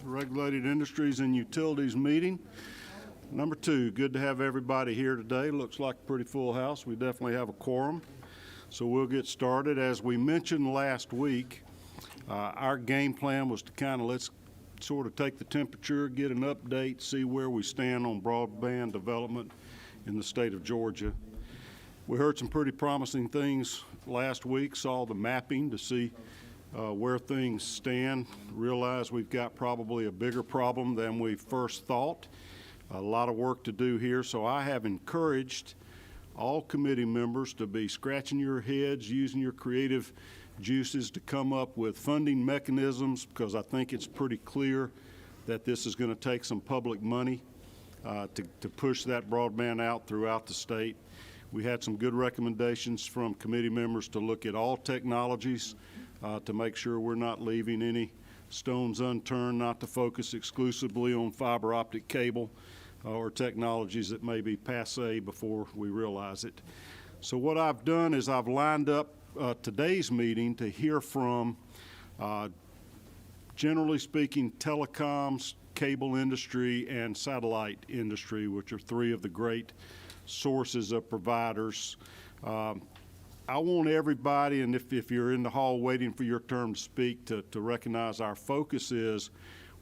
Regulated Industries and Utilities meeting. Number 2, good to have everybody here today. Looks like a pretty full house. We definitely have a quorum. So we'll get started. As we mentioned last week, our game plan was to let's sort of take the temperature, get an update, see where we stand on broadband development in the state of Georgia. We heard some pretty promising things last week, saw the mapping to see where things stand, realize we've got probably a bigger problem than we first thought. A lot of work to do here, so I have encouraged all committee members to be scratching your heads, using your creative juices to come up with funding mechanisms, because I think it's pretty clear that this is going to take some public money to push that broadband out throughout the state. We had some good recommendations from committee members to look at all technologies to make sure we're not leaving any stones unturned, not to focus exclusively on fiber optic cable or technologies that may be passé before we realize it. So what I've done is I've lined up today's meeting to hear from, generally speaking, telecoms, cable industry, and satellite industry, which are 3 of the great sources of providers. I want everybody, and if you're in the hall waiting for your turn to speak, to recognize our focus is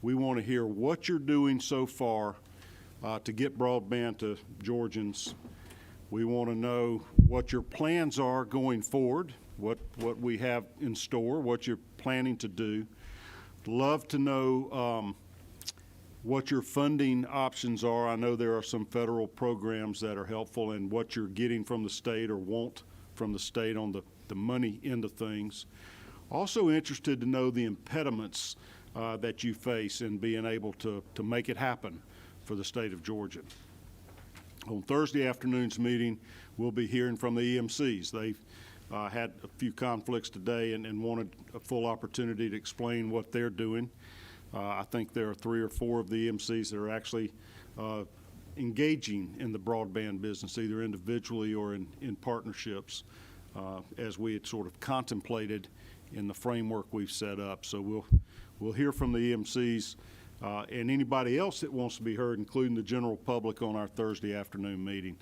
we want to hear what you're doing so far to get broadband to Georgians. We want to know what your plans are going forward, what we have in store, what you're planning to do. Love to know what your funding options are. I know there are some federal programs that are helpful, and what you're getting from the state or want from the state on the money end of things. Also interested to know the impediments that you face in being able to make it happen for the state of Georgia. On Thursday afternoon's meeting, we'll be hearing from the EMCs. They've had a few conflicts today and wanted a full opportunity to explain what they're doing. I think there are 3 or 4 of the EMCs that are actually engaging in the broadband business, either individually or in partnerships, as we had sort of contemplated in the framework we've set up. So we'll hear from the EMCs and anybody else that wants to be heard, including the general public, on our Thursday afternoon meeting.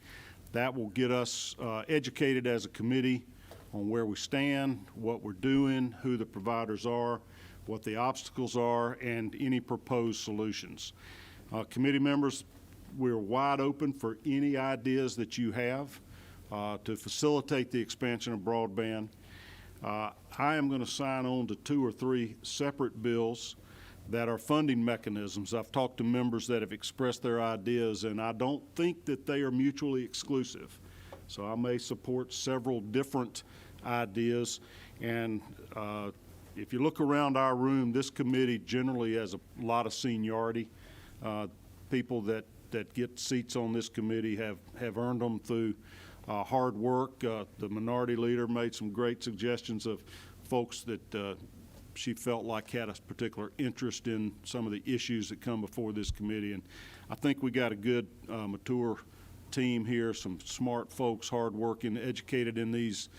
That will get us educated as a committee on where we stand, what we're doing, who the providers are, what the obstacles are, and any proposed solutions. Committee members, we're wide open for any ideas that you have to facilitate the expansion of broadband. I am going to sign on to 2 or 3 separate bills that are funding mechanisms. I've talked to members that have expressed their ideas, and I don't think that they are mutually exclusive. So I may support several different ideas. And if you look around our room, this committee generally has a lot of seniority. People that get seats on this committee have earned them through hard work. The minority leader made some great suggestions of folks that she felt like had a particular interest in some of the issues that come before this committee. And I think we got a good, mature team here, some smart folks, hardworking, educated in these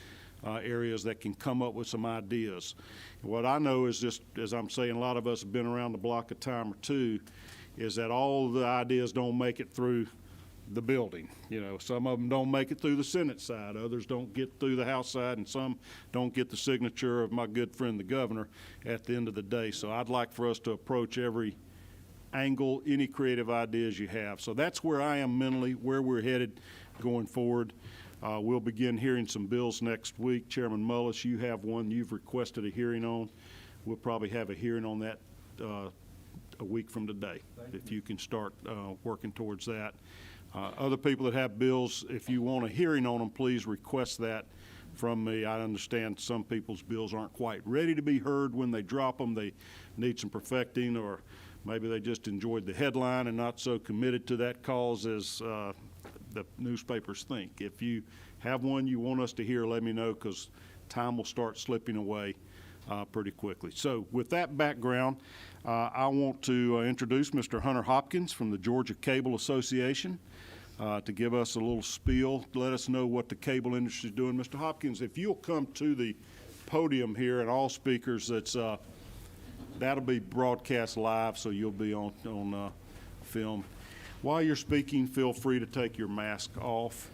areas that can come up with some ideas. What I know is, just as I'm saying, a lot of us have been around the block a time or two, is that all the ideas don't make it through the building. You know, some of them don't make it through the Senate side, others don't get through the House side, and some don't get the signature of my good friend the governor at the end of the day. So I'd like for us to approach every angle, any creative ideas you have. So that's where I am mentally, where we're headed going forward. We'll begin hearing some bills next week. Chairman Mullis, you have one you've requested a hearing on. We'll probably have a hearing on that a week from today, if you can start working towards that. Other people that have bills, if you want a hearing on them, please request that from me. I understand some people's bills aren't quite ready to be heard when they drop them. They need some perfecting, or maybe they just enjoyed the headline and not so committed to that cause as the newspapers think. If you have one you want us to hear, let me know, because time will start slipping away pretty quickly. So with that background, I want to introduce Mr. Hunter Hopkins from the Georgia Cable Association to give us a little spiel, let us know what the cable industry is doing. Mr. Hopkins, if you'll come to the podium here, and all speakers, that's that'll be broadcast live, so you'll be on film. While you're speaking, feel free to take your mask off.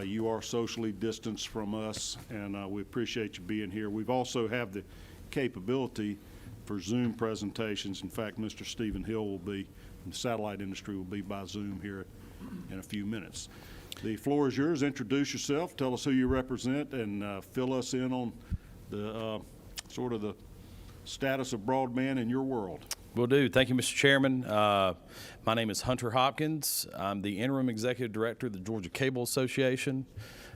You are socially distanced from us, and we appreciate you being here. We've also have the capability for Zoom presentations. In fact, Mr. Stephen Hill will be, from the satellite industry, will be by Zoom here in a few minutes. The floor is yours. Introduce yourself, tell us who you represent, and fill us in on the sort of the status of broadband in your world. Will do. Thank you, Mr. Chairman. My name is Hunter Hopkins. I'm the Interim Executive Director of the Georgia Cable Association.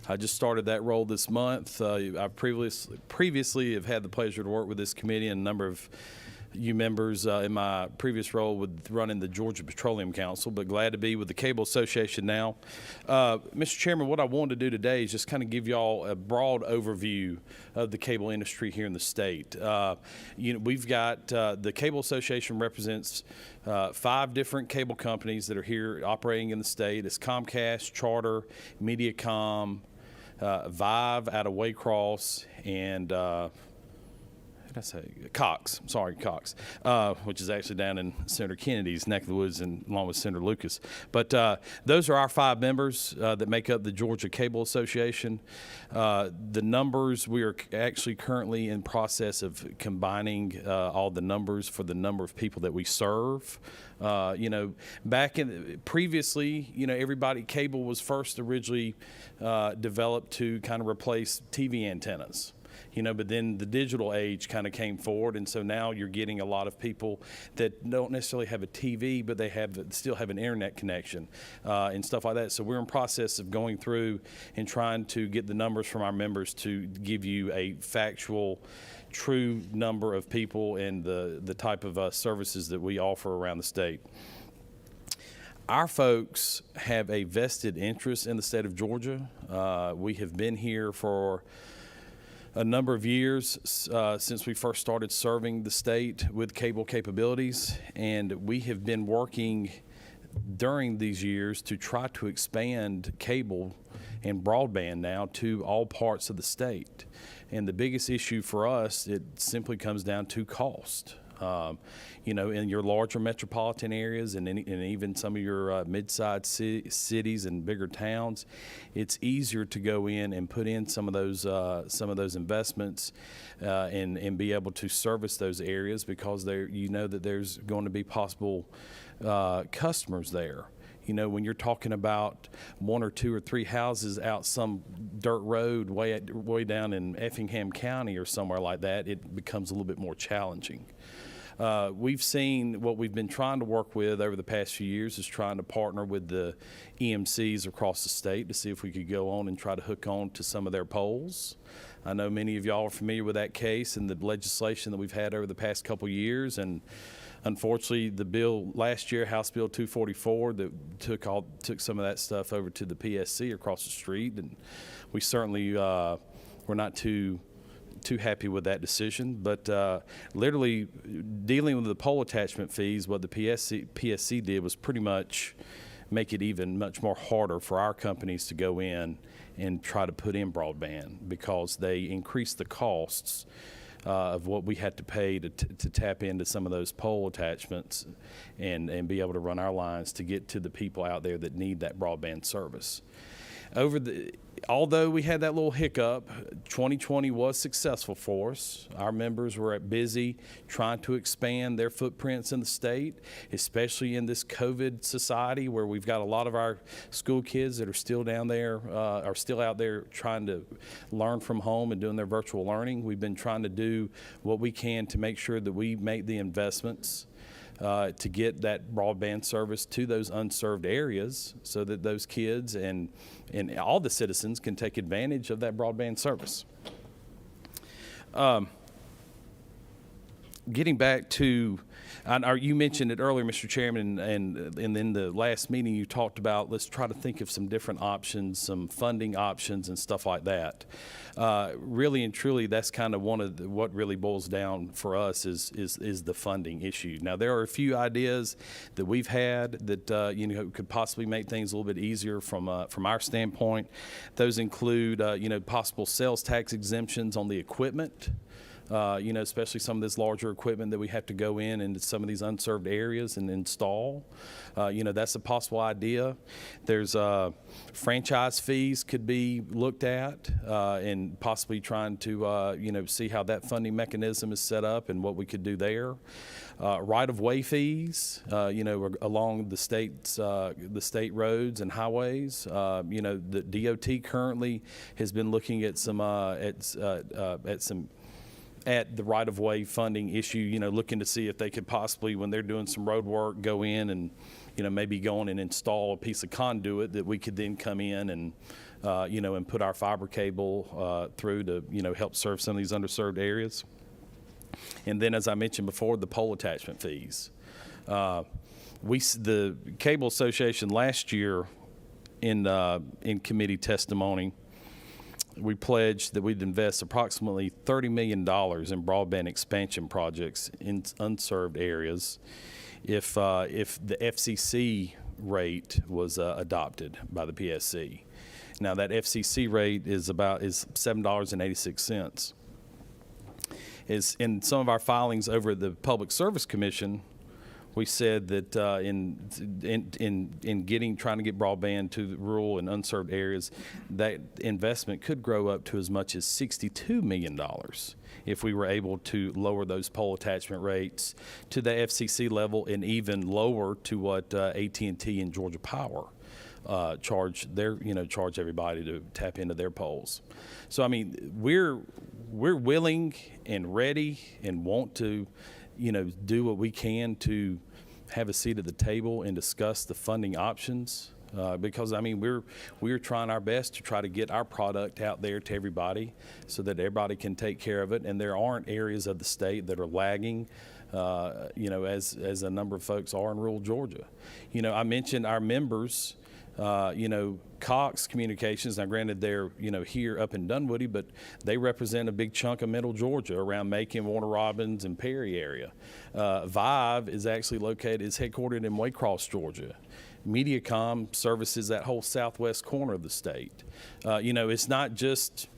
I just started that role this month. I previously have had the pleasure to work with this committee and a number of you members in my previous role with running the Georgia Petroleum Council, but glad to be with the Cable Association now. Mr. Chairman, what I wanted to do today is just kind of give y'all a broad overview of the cable industry here in the state. We've got the Cable Association represents 5 different cable companies that are here operating in the state. It's Comcast, Charter, Mediacom, Vive out of Waycross, and Cox, which is actually down in Senator Kennedy's neck of the woods and along with Senator Lucas. But those are our 5 members that make up the Georgia Cable Association. The numbers, we are actually currently in process of combining all the numbers for the number of people that we serve. Back in previously, everybody, cable was first originally developed to kind of replace TV antennas. But then the digital age kind of came forward, and so now you're getting a lot of people that don't necessarily have a TV, but they still have an internet connection and stuff like that. So we're in process of going through and trying to get the numbers from our members to give you a factual, true number of people and the type of services that we offer around the state. Our folks have a vested interest in the state of Georgia. We have been here for a number of years since we first started serving the state with cable capabilities, and we have been working during these years to try to expand cable and broadband now to all parts of the state. And the biggest issue for us, it simply comes down to cost. In your larger metropolitan areas and even some of your mid-sized cities and bigger towns, it's easier to go in and put in some of those investments and be able to service those areas because that there's going to be possible customers there. When you're talking about 1 or 2 or 3 houses out some dirt road way down in Effingham County or somewhere like that, it becomes a little bit more challenging. We've seen what we've been trying to work with over the past few years is trying to partner with the EMCs across the state to see if we could go on and try to hook on to some of their poles. I know many of y'all are familiar with that case and the legislation that we've had over the past couple years, and unfortunately the bill last year, House Bill 244, that took some of that stuff over to the PSC across the street, and we certainly were not too happy with that decision. But literally dealing with the pole attachment fees, what the PSC did was pretty much make it even much more harder for our companies to go in and try to put in broadband because they increased the costs of what we had to pay to tap into some of those pole attachments and be able to run our lines to get to the people out there that need that broadband service. Although we had that little hiccup, 2020 was successful for us. Our members were busy trying to expand their footprints in the state, especially in this COVID society where we've got a lot of our school kids that are still down there, are still out there trying to learn from home and doing their virtual learning. We've been trying to do what we can to make sure that we make the investments to get that broadband service to those unserved areas so that those kids and all the citizens can take advantage of that broadband service. Getting back to, you mentioned it earlier, Mr. Chairman, and in the last meeting you talked about let's try to think of some different options, some funding options and stuff like that. Really and truly, that's kind of one of what really boils down for us is the funding issue. Now, there are a few ideas that we've had that could possibly make things a little bit easier from our standpoint. Those include possible sales tax exemptions on the equipment especially some of this larger equipment that we have to go in into some of these unserved areas and install. That's a possible idea. There's franchise fees could be looked at, and possibly trying to, see how that funding mechanism is set up and what we could do there. Right-of-way fees, along the state roads and highways. The DOT currently has been looking at some at the right-of-way funding issue, looking to see if they could possibly, when they're doing some road work, go in and, maybe go in and install a piece of conduit that we could then come in and, and put our fiber cable through to, help serve some of these underserved areas. And then, as I mentioned before, the pole attachment fees. The Cable Association last year in committee testimony, we pledged that we'd invest approximately $30 million in broadband expansion projects in unserved areas if the FCC rate was adopted by the PSC. Now, that FCC rate is $7.86. Is in some of our filings over at the Public Service Commission, we said that trying to get broadband to the rural and unserved areas, that investment could grow up to as much as $62 million if we were able to lower those pole attachment rates to the FCC level and even lower to what AT&T and Georgia Power charge everybody to tap into their poles. So we're willing and ready and want to, do what we can to have a seat at the table and discuss the funding options. Because we're trying our best to try to get our product out there to everybody so that everybody can take care of it. And there aren't areas of the state that are lagging, as a number of folks are in rural Georgia. I mentioned our members. Cox Communications, now granted they're, here up in Dunwoody, but they represent a big chunk of middle Georgia around Macon, Warner Robins, and Perry area. Vive is actually headquartered in Waycross, Georgia. Mediacom services that whole southwest corner of the state. It's not just,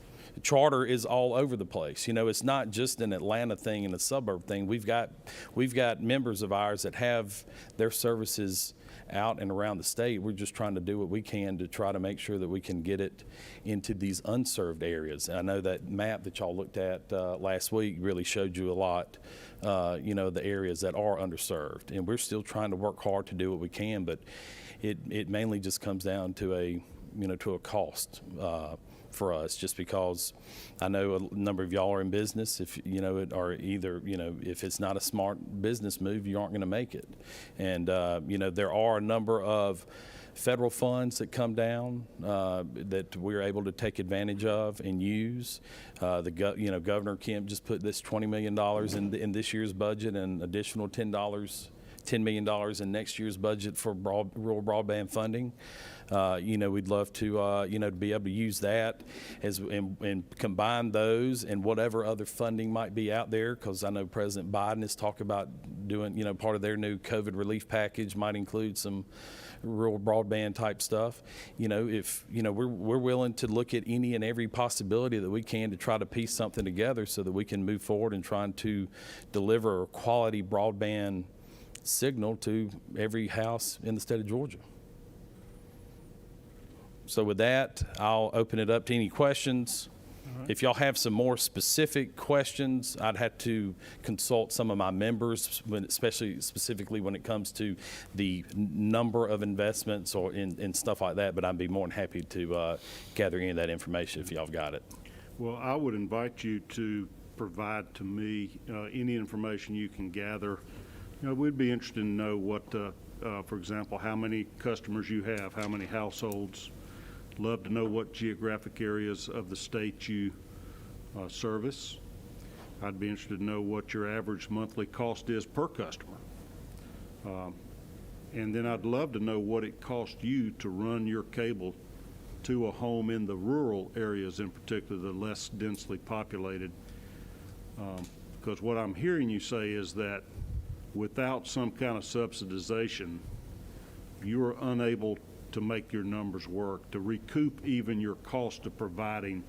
Charter is all over the place. It's not just an Atlanta thing and a suburb thing. We've got members of ours that have their services out and around the state. We're just trying to do what we can to try to make sure that we can get it into these unserved areas. And I know that map that y'all looked at last week really showed you a lot, the areas that are underserved. And we're still trying to work hard to do what we can, but it mainly just comes down to a cost for us, just because I know a number of y'all are in business. If if it's not a smart business move, you aren't going to make it. And there are a number of federal funds that come down that we're able to take advantage of and use. Governor Kemp just put this $20 million in this year's budget, and additional $10 million in next year's budget for rural broadband funding. We'd love to, to be able to use that and combine those and whatever other funding might be out there, because I know President Biden has talked about doing, part of their new COVID relief package might include some rural broadband type stuff. We're willing to look at any and every possibility that we can to try to piece something together so that we can move forward and trying to deliver a quality broadband signal to every house in the state of Georgia. So with that, I'll open it up to any questions. Right. If y'all have some more specific questions, I'd have to consult some of my members, specifically when it comes to the number of investments or in stuff like that, but I'd be more than happy to gather any of that information if y'all have got it. Well, I would invite you to provide to me any information you can gather. We'd be interested to know what, for example, how many customers you have, how many households. Love to know what geographic areas of the state you service. I'd be interested to know what your average monthly cost is per customer. And then I'd love to know what it costs you to run your cable to a home in the rural areas, in particular, the less densely populated. Because what I'm hearing you say is that without some kind of subsidization, you are unable to make your numbers work, to recoup even your cost of providing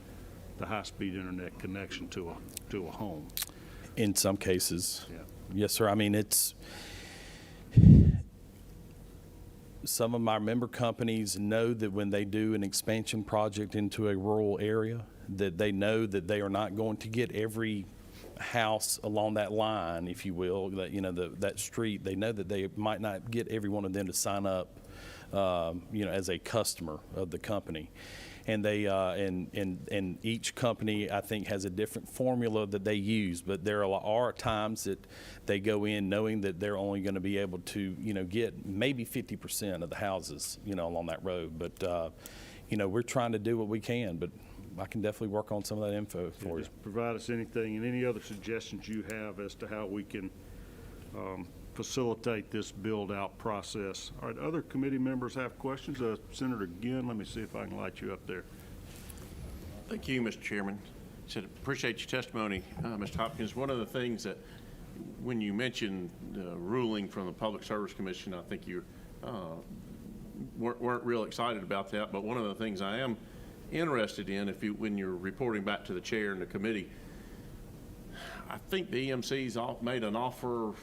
the high-speed internet connection to a home. In some cases. Yeah. Yes, sir. I mean, it's, some of my member companies know that when they do an expansion project into a rural area, that they know that they are not going to get every house along that line, if you will, that, that street. They know that they might not get every one of them to sign up, as a customer of the company. And they and each company, I think, has a different formula that they use. But there are times that they go in knowing that they're only going to be able to, get maybe 50% of the houses, along that road. But we're trying to do what we can. But I can definitely work on some of that info for you. Just provide us anything and any other suggestions you have as to how we can facilitate this build-out process. All right, other committee members have questions? Senator Ginn, let me see if I can light you up there. Thank you, Mr. Chairman. Said appreciate your testimony, Mr. Hopkins. One of the things that, when you mentioned the ruling from the Public Service Commission, I think you weren't real excited about that. But one of the things I am interested in, when you're reporting back to the chair and the committee, I think the EMC's made an offer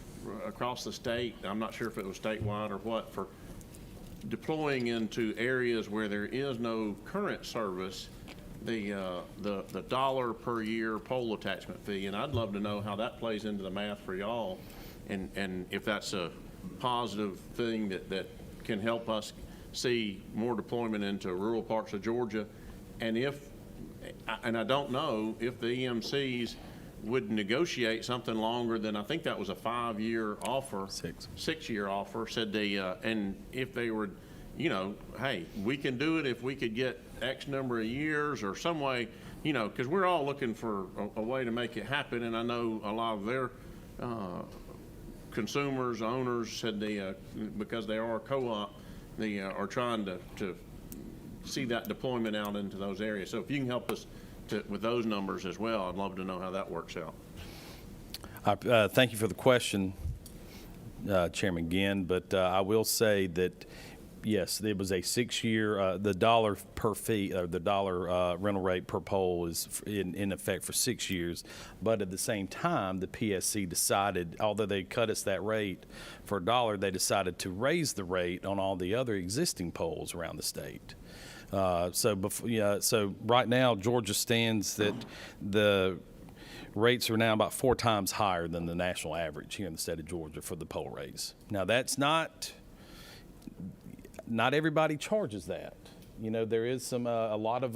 across the state. I'm not sure if it was statewide or what, for deploying into areas where there is no current service, the dollar per year pole attachment fee. And I'd love to know how that plays into the math for y'all, and if that's a positive thing that can help us see more deployment into rural parts of Georgia. And I don't know if the EMCs would negotiate something longer than, I think that was a 5-year offer. 6-year offer, said they, and if they were, hey, we can do it if we could get X number of years or some way, because we're all looking for a way to make it happen. And I know a lot of their consumers, owners said because they are a co-op, they are trying to see that deployment out into those areas. So if you can help us with those numbers as well, I'd love to know how that works out. Thank you for the question, Chairman Ginn, but I will say that, yes, it was a 6-year, the dollar per fee, or the dollar rental rate per pole is in effect for 6 years. But at the same time, the PSC decided, although they cut us that rate for $1, they decided to raise the rate on all the other existing poles around the state. So right now, Georgia stands that the rates are now about 4 times higher than the national average here in the state of Georgia for the pole rates. Now, that's not everybody charges that. There is some a lot of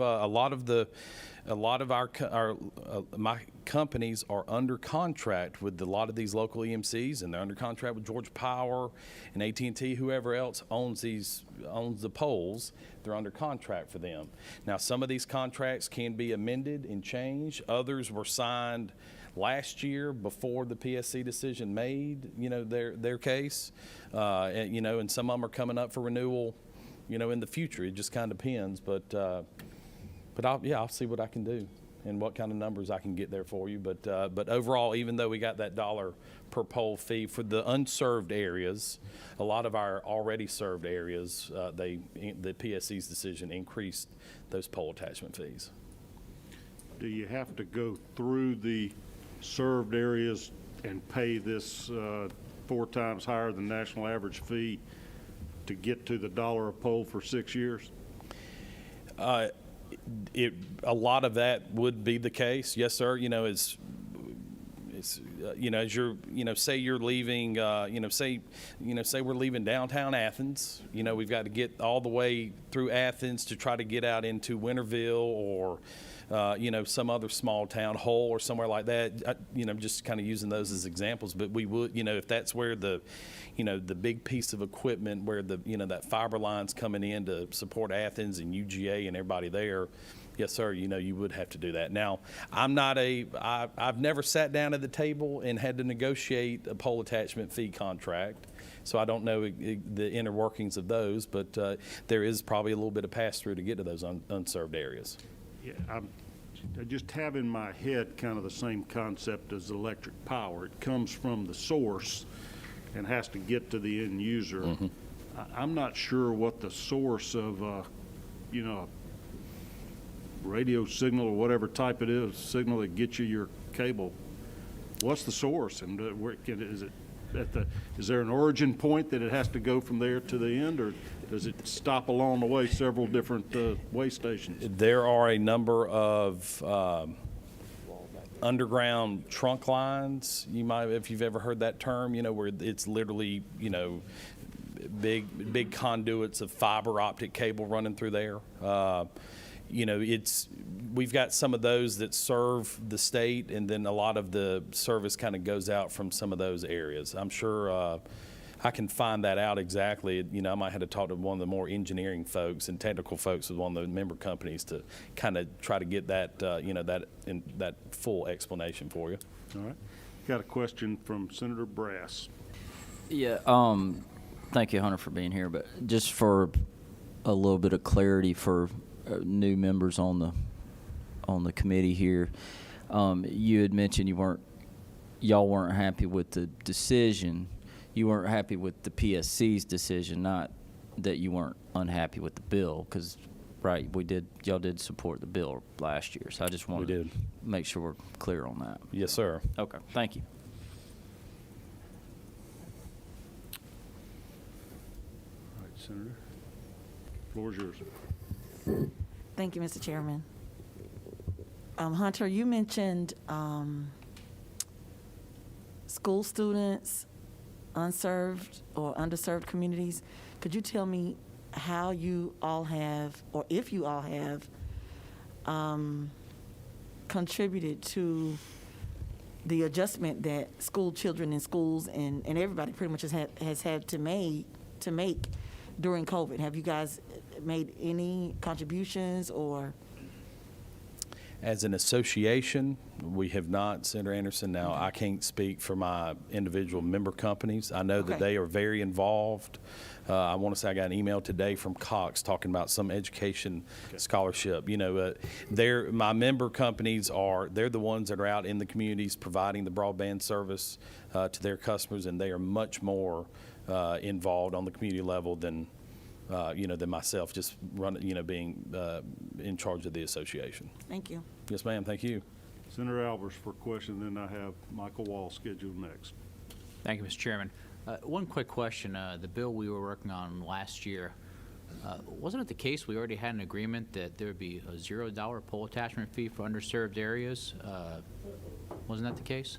my companies are under contract with a lot of these local EMCs, and they're under contract with Georgia Power and AT&T, whoever else owns the poles. They're under contract for them. Now, some of these contracts can be amended and changed. Others were signed last year before the PSC decision made, their case, and some of them are coming up for renewal, in the future. It just kind of depends, but I'll see what I can do and what kind of numbers I can get there for you. But overall, even though we got that dollar per pole fee for the unserved areas, a lot of our already served areas, the PSC's decision increased those pole attachment fees. Do you have to go through the served areas and pay this 4 times higher than national average fee to get to the $1 a pole for 6 years? A lot of that would be the case, yes, sir. As you're, say you're leaving, say we're leaving downtown Athens. We've got to get all the way through Athens to try to get out into Winterville or, some other small town, Hull or somewhere like that. Just kind of using those as examples. But we would, if that's where the big piece of equipment where that fiber line's coming in to support Athens and UGA and everybody there, yes, sir, you would have to do that. Now, I've never sat down at the table and had to negotiate a pole attachment fee contract, so I don't know the inner workings of those, but there is probably a little bit of pass-through to get to those unserved areas. Yeah, I just have in my head kind of the same concept as electric power. It comes from the source and has to get to the end user. Mm-hmm. I'm not sure what the source of, radio signal or whatever type it is, signal that gets you your cable. what's the source, and is there an origin point that it has to go from there to the end, or does it stop along the way several different way stations? There are a number of underground trunk lines. You might, if you've ever heard that term, where it's literally, big conduits of fiber optic cable running through there. We've got some of those that serve the state, and then a lot of the service kind of goes out from some of those areas. I'm sure I can find that out exactly. I might have to talk to one of the more engineering folks and technical folks with one of the member companies to kind of try to get that, that full explanation for you. All right. Got a question from Senator Brass. Yeah, thank you, Hunter, for being here. But just for a little bit of clarity for new members on the committee here, you had mentioned y'all weren't happy with the decision. You weren't happy with the PSC's decision, not that you weren't unhappy with the bill, because right, y'all did support the bill last year. So I just wanted to make sure we're clear on that. Yes, sir. Okay, thank you. All right, Senator. Floor is yours. Thank you, Mr. Chairman. Hunter, you mentioned school students, unserved or underserved communities. Could you tell me how you all have, or if you all have, contributed to the adjustment that school children in schools and everybody pretty much has had to make during COVID? Have you guys made any contributions or? As an association, we have not, Senator Anderson. Now, I can't speak for my individual member companies. I know that they are very involved. I want to say I got an email today from Cox talking about some education scholarship. My member companies they're the ones that are out in the communities providing the broadband service to their customers, and they are much more involved on the community level than myself, just being in charge of the association. Thank you. Yes, ma'am. Thank you. Senator Albers for a question, then I have Michael Wall scheduled next. Thank you, Mr. Chairman. One quick question. The bill we were working on last year, wasn't it the case we already had an agreement that there would be a $0 pole attachment fee for underserved areas? Wasn't that the case?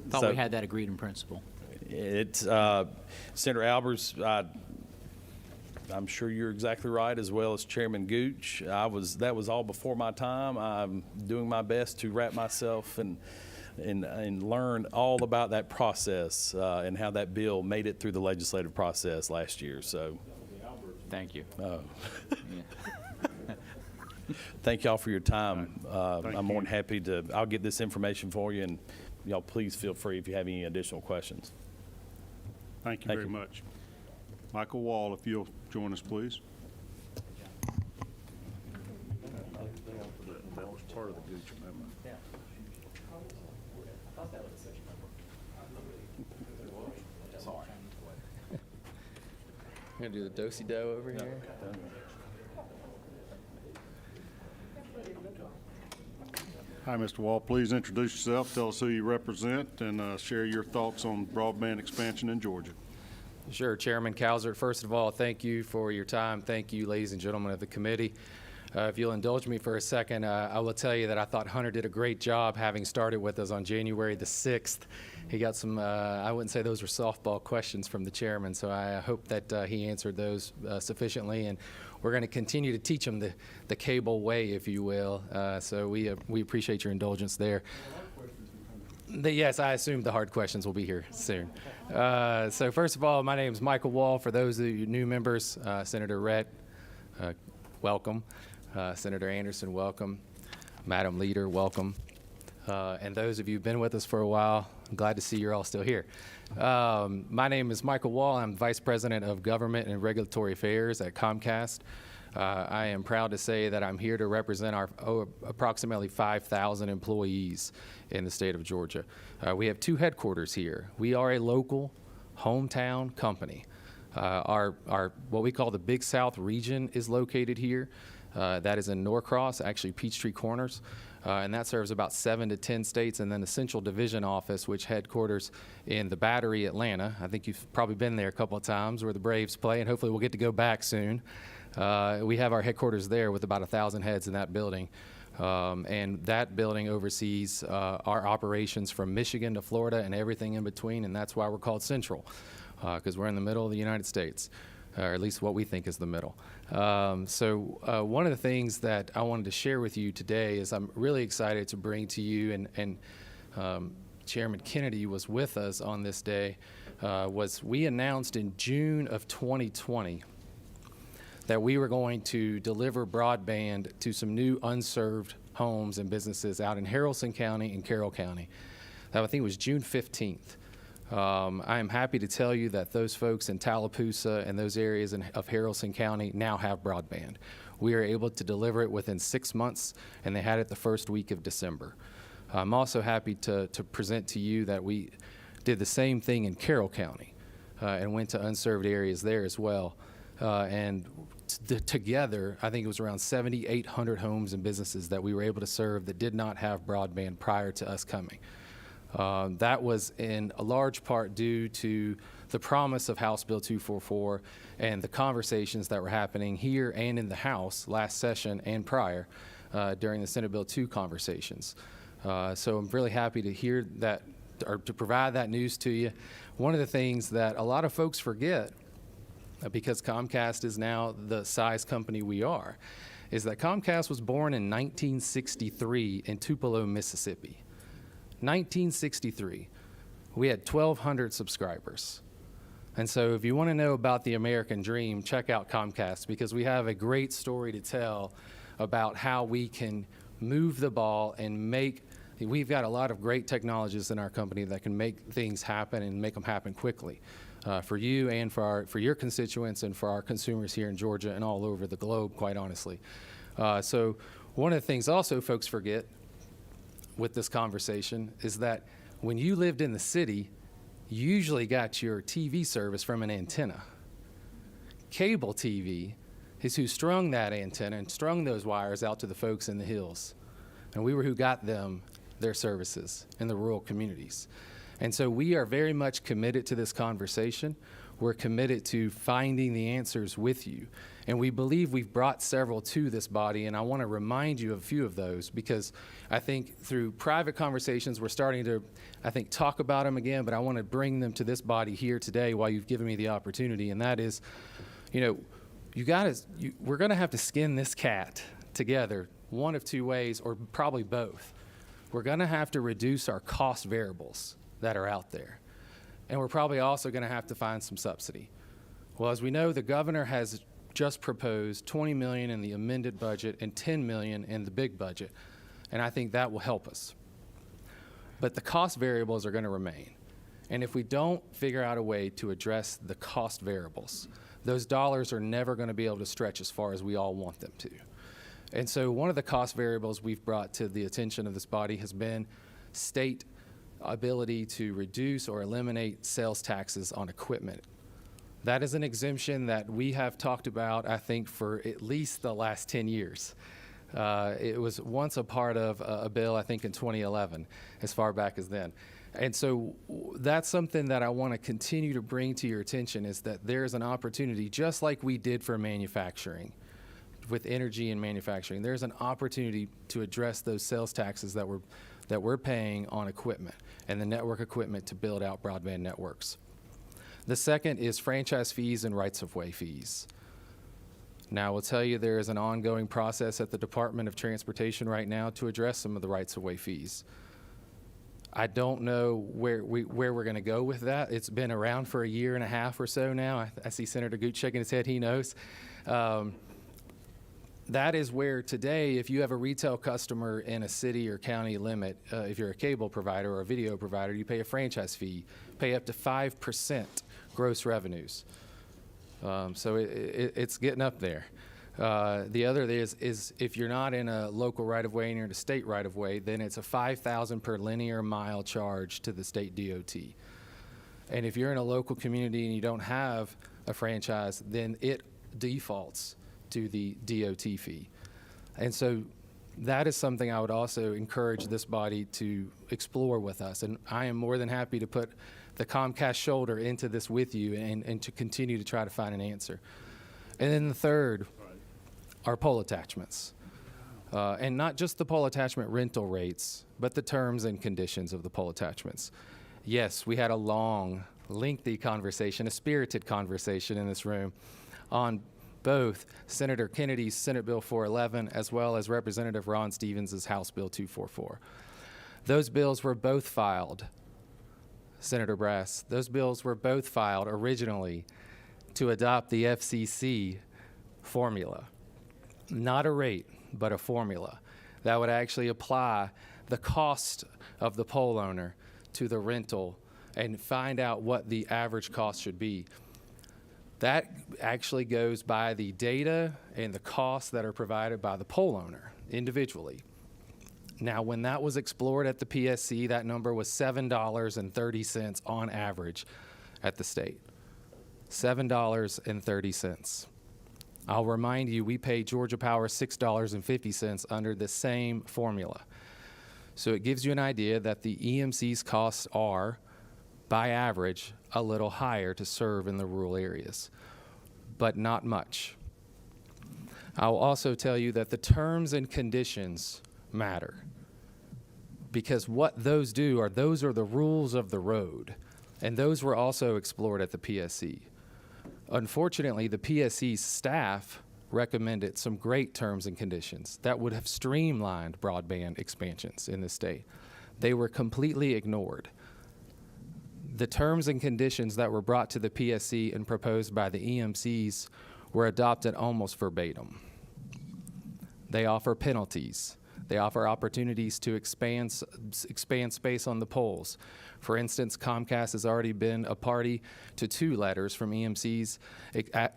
Thought we had that agreed in principle. It's Senator Albers. I'm sure you're exactly right, as well as Chairman Gooch. That was all before my time. I'm doing my best to wrap myself and learn all about that process and how that bill made it through the legislative process last year. So, thank you. Thank y'all for your time. Thank I'm more than you. happy to. I'll get this information for you, and y'all please feel free if you have any additional questions. Thank you Thank very you. much. Michael Wall, if you'll join us, please. That was part of the Gooch amendment. Gonna do the do-si-do over here. Hi, Mr. Wall. Please introduce yourself, tell us who you represent, and share your thoughts on broadband expansion in Georgia. Sure, Chairman Cowsert. First of all, thank you for your time. Thank you, ladies and gentlemen of the committee. If you'll indulge me for a second, I will tell you that I thought Hunter did a great job having started with us on January the 6th. He got some, I wouldn't say those were softball questions from the chairman, so I hope that he answered those sufficiently. And we're going to continue to teach him the cable way, if you will. So we appreciate your indulgence there. Yes, I assume the hard questions will be here soon. So first of all, my name is Michael Wall. For those of you new members, Senator Rhett, welcome. Senator Anderson, welcome. Madam Leader, welcome. And those of you who've been with us for a while, I'm glad to see you're all still here. My name is Michael Wall. I'm Vice President of Government and Regulatory Affairs at Comcast. I am proud to say that I'm here to represent our approximately 5,000 employees in the state of Georgia. We have two headquarters here. We are a local hometown company. Our what we call the Big South region is located here. That is in Norcross, actually Peachtree Corners, and that serves about 7 to 10 states. And then the Central Division office, which headquarters in the Battery, Atlanta. I think you've probably been there a couple of times where the Braves play, and hopefully we'll get to go back soon. We have our headquarters there with about 1,000 heads in that building. And that building oversees our operations from Michigan to Florida and everything in between, and that's why we're called Central, because we're in the middle of the United States, or at least what we think is the middle. So one of the things that I wanted to share with you today is I'm really excited to bring to you, and Chairman Kennedy was with us on this day, was we announced in June of 2020 that we were going to deliver broadband to some new unserved homes and businesses out in Haralson County and Carroll County. That I think was June 15th. I am happy to tell you that those folks in Tallapoosa and those areas of Haralson County now have broadband. We are able to deliver it within 6 months, and they had it the first week of December. I'm also happy to present to you that we did the same thing in Carroll County and went to unserved areas there as well. And together, I think it was around 7,800 homes and businesses that we were able to serve that did not have broadband prior to us coming. That was in a large part due to the promise of House Bill 244 and the conversations that were happening here and in the House last session and prior during the Senate Bill 2 conversations. So I'm really happy to hear that, or to provide that news to you. One of the things that a lot of folks forget, because Comcast is now the size company we are, is that Comcast was born in 1963 in Tupelo, Mississippi. 1963. We had 1,200 subscribers. And so if you want to know about the American dream, check out Comcast, because we have a great story to tell about how we can move the ball and we've got a lot of great technologists in our company that can make things happen and make them happen quickly. For you and for your constituents and for our consumers here in Georgia and all over the globe, quite honestly. So one of the things also folks forget with this conversation is that when you lived in the city, you usually got your TV service from an antenna. Cable TV is who strung that antenna and strung those wires out to the folks in the hills. And we were who got them their services in the rural communities. And so we are very much committed to this conversation. We're committed to finding the answers with you. And we believe we've brought several to this body, and I want to remind you of a few of those, because I think through private conversations we're starting to, talk about them again, but I want to bring them to this body here today while you've given me the opportunity, and that is, we're going to have to skin this cat together one of two ways, or probably both. We're going to have to reduce our cost variables that are out there. And we're probably also going to have to find some subsidy. Well, as we know, the governor has just proposed $20 million in the amended budget and $10 million in the big budget, and I think that will help us. But the cost variables are going to remain. And if we don't figure out a way to address the cost variables, those dollars are never going to be able to stretch as far as we all want them to. And so one of the cost variables we've brought to the attention of this body has been state ability to reduce or eliminate sales taxes on equipment. That is an exemption that we have talked about, I think, for at least the last 10 years. It was once a part of a bill, I think, in 2011, as far back as then. And so that's something that I want to continue to bring to your attention, is that there's an opportunity, just like we did for manufacturing, with energy and manufacturing, there's an opportunity to address those sales taxes that we're paying on equipment and the network equipment to build out broadband networks. The second is franchise fees and rights-of-way fees. Now, I will tell you there is an ongoing process at the Department of Transportation right now to address some of the rights-of-way fees. I don't know where we're going to go with that. It's been around for a year and a half or so now. I see Senator Gooch shaking his head. He knows. That is where today, if you have a retail customer in a city or county limit, if you're a cable provider or a video provider, you pay a franchise fee, pay up to 5% gross revenues. So it's getting up there. The other is if you're not in a local right-of-way and you're in a state right-of-way, then it's a $5,000 per linear mile charge to the state DOT. And if you're in a local community and you don't have a franchise, then it defaults to the DOT fee. And so that is something I would also encourage this body to explore with us. And I am more than happy to put the Comcast shoulder into this with you and to continue to try to find an answer. And then the third are pole attachments. And not just the pole attachment rental rates, but the terms and conditions of the pole attachments. Yes, we had a long, lengthy conversation, a spirited conversation in this room on both Senator Kennedy's Senate Bill 411 as well as Representative Ron Stevens' House Bill 244. Those bills were both filed, Senator Brass, those bills were both filed originally to adopt the FCC formula. Not a rate, but a formula that would actually apply the cost of the pole owner to the rental and find out what the average cost should be. That actually goes by the data and the costs that are provided by the pole owner individually. Now, when that was explored at the PSC, that number was $7.30 on average at the state. $7.30. I'll remind you, we pay Georgia Power $6.50 under the same formula. So it gives you an idea that the EMC's costs are, by average, a little higher to serve in the rural areas, but not much. I'll also tell you that the terms and conditions matter, because what those do are those are the rules of the road, and those were also explored at the PSC. Unfortunately, the PSC's staff recommended some great terms and conditions that would have streamlined broadband expansions in the state. They were completely ignored. The terms and conditions that were brought to the PSC and proposed by the EMCs were adopted almost verbatim. They offer penalties. They offer opportunities to expand space on the poles. For instance, Comcast has already been a party to 2 letters from EMCs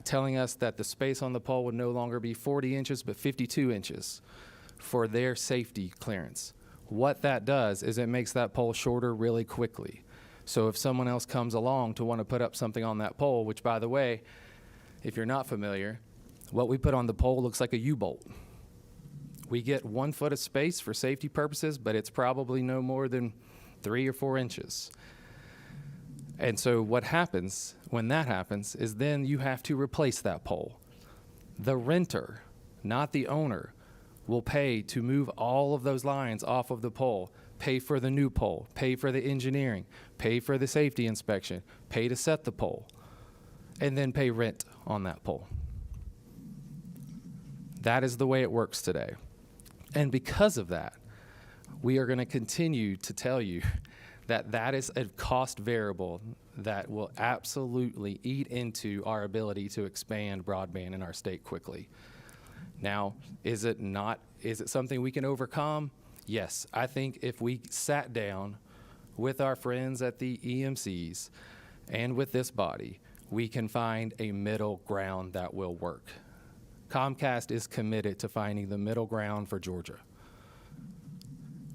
telling us that the space on the pole would no longer be 40 inches but 52 inches for their safety clearance. What that does is it makes that pole shorter really quickly. So if someone else comes along to want to put up something on that pole, which, by the way, if you're not familiar, what we put on the pole looks like a U-bolt. We get 1 foot of space for safety purposes, but it's probably no more than 3 or 4 inches. And so what happens when that happens is then you have to replace that pole. The renter, not the owner, will pay to move all of those lines off of the pole, pay for the new pole, pay for the engineering, pay for the safety inspection, pay to set the pole, and then pay rent on that pole. That is the way it works today. And because of that, we are going to continue to tell you that that is a cost variable that will absolutely eat into our ability to expand broadband in our state quickly. Now, is it something we can overcome? Yes. I think if we sat down with our friends at the EMCs and with this body, we can find a middle ground that will work. Comcast is committed to finding the middle ground for Georgia.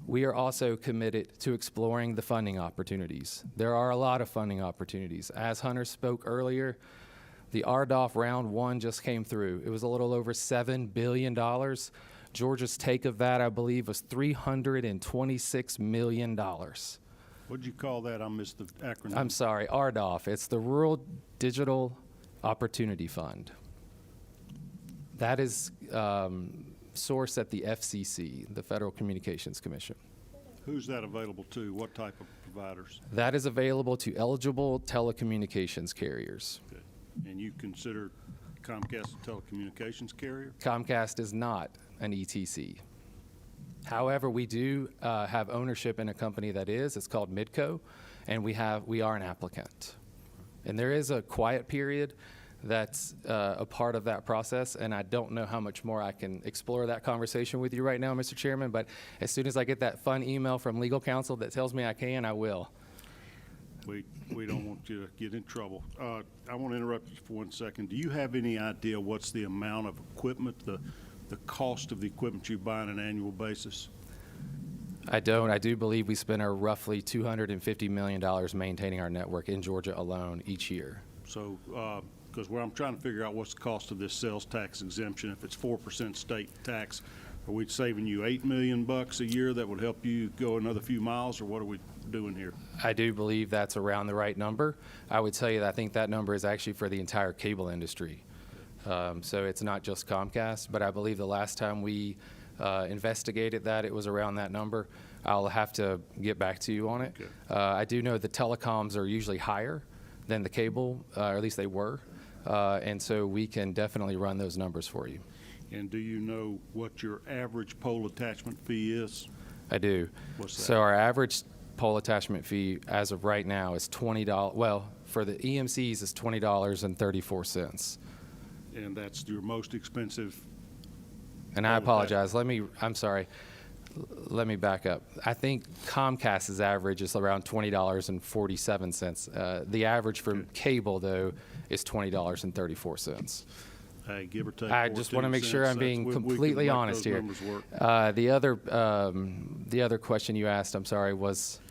We are also committed to exploring the funding opportunities. There are a lot of funding opportunities. As Hunter spoke earlier, the RDOF Round 1 just came through. It was a little over $7 billion. Georgia's take of that, I believe, was $326 million. What'd you call that? I missed the acronym. I'm sorry, RDOF. It's the Rural Digital Opportunity Fund. That is sourced at the FCC, the Federal Communications Commission. Who's that available to? What type of providers? That is available to eligible telecommunications carriers. Okay. And you consider Comcast a telecommunications carrier? Comcast is not an ETC. However, we do have ownership in a company that is. It's called Midco, and we are an applicant. And there is a quiet period that's a part of that process, and I don't know how much more I can explore that conversation with you right now, Mr. Chairman, but as soon as I get that fun email from legal counsel that tells me I can, I will. We don't want you to get in trouble. I want to interrupt you for 1 second. Do you have any idea what's the amount of equipment, the cost of the equipment you buy on an annual basis? I don't. I do believe we spend roughly $250 million maintaining our network in Georgia alone each year. So, because I'm trying to figure out what's the cost of this sales tax exemption, if it's 4% state tax Are we saving you $8 million a year that would help you go another few miles, or what are we doing here? I do believe that's around the right number. I would tell you that I think that number is actually for the entire cable industry. So it's not just Comcast, but I believe the last time we investigated that, it was around that number. I'll have to get back to you on it. Okay. I do know the telecoms are usually higher than the cable, or at least they were. And so we can definitely run those numbers for you. And do you know what your average pole attachment fee is? I do. What's that? So our average pole attachment fee as of right now is $20. Well, for the EMCs, it's $20.34. And that's your most expensive? And I Pole apologize. I'm sorry. Let me back up. I think Comcast's average is around $20.47. The average for cable, though, is $20.34. Hey, give or take. I just want to make sure I'm 14 being cents. We can completely make honest those here. numbers work. The other question you asked, I'm sorry, was.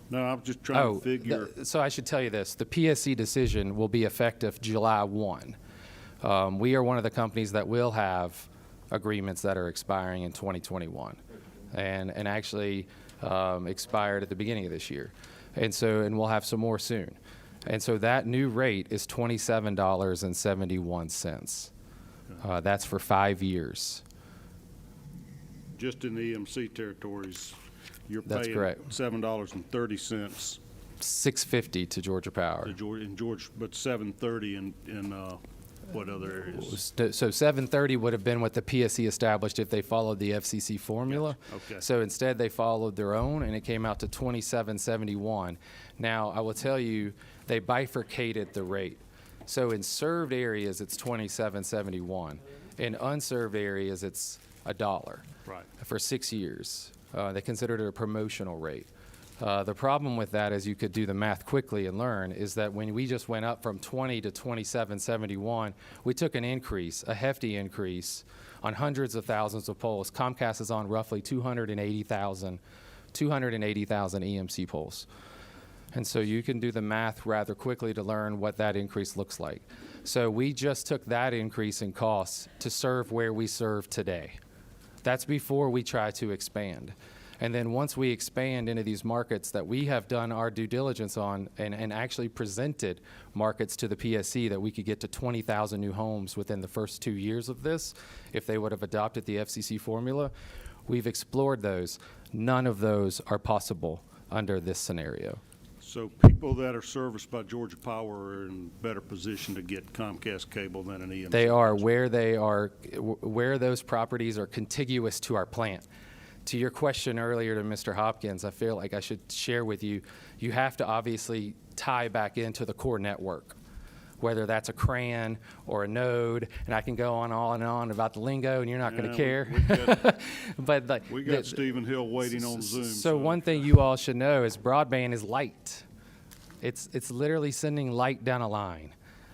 No, I'm just trying to figure. So I should tell you this. The PSC decision will be effective July 1. We are one of the companies that will have agreements that are expiring in 2021 and actually expired at the beginning of this year. And we'll have some more soon. And so that new rate is $27.71. That's for 5 years. Just in the EMC territories, you're That's paying correct. $7.30 $6.50 to Georgia Power. to George, but $7.30 in what other areas? So 730 would have been what the PSC established if they followed the FCC formula. Okay. So instead, they followed their own, and it came out to 2771. Now, I will tell you, they bifurcated the rate. So in served areas, it's 2771. In unserved areas, it's $1 Right. for 6 years. They considered it a promotional rate. The problem with that, as you could do the math quickly and learn, is that when we just went up from 20 to 2771, we took an increase, a hefty increase, on hundreds of thousands of poles. Comcast is on roughly 280,000 EMC poles. And so you can do the math rather quickly to learn what that increase looks like. So we just took that increase in costs to serve where we serve today. That's before we try to expand. And then once we expand into these markets that we have done our due diligence on and actually presented markets to the PSC that we could get to 20,000 new homes within the first 2 years of this, if they would have adopted the FCC formula, we've explored those. None of those are possible under this scenario. So people that are serviced by Georgia Power are in better position to get Comcast cable than an EMC? They are where those properties are contiguous to our plant. To your question earlier to Mr. Hopkins, I feel like I should share with you, you have to obviously tie back into the core network, whether that's a CRAN or a node, and I can go on and on about the lingo, and you're not going to care. But We got Stephen Hill waiting on Zoom. So one thing you all should know is broadband is light. It's literally sending light down a line.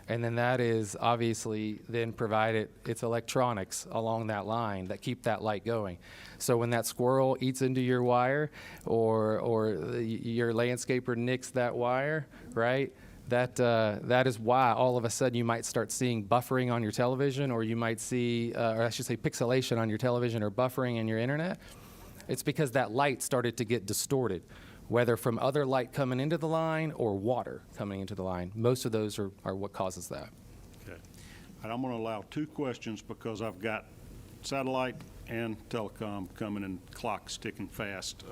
And then that is obviously then provided, it's electronics along that line that keep that light going. So when that squirrel eats into your wire or your landscaper nicks that wire, right? That is why all of a sudden you might start seeing buffering on your television, or you might see, or I should say pixelation on your television, or buffering in your internet. It's because that light started to get distorted, whether from other light coming into the line or water coming into the line. Most of those are what causes that. Okay. And I'm going to allow 2 questions because I've got satellite and telecom coming and clock's ticking fast,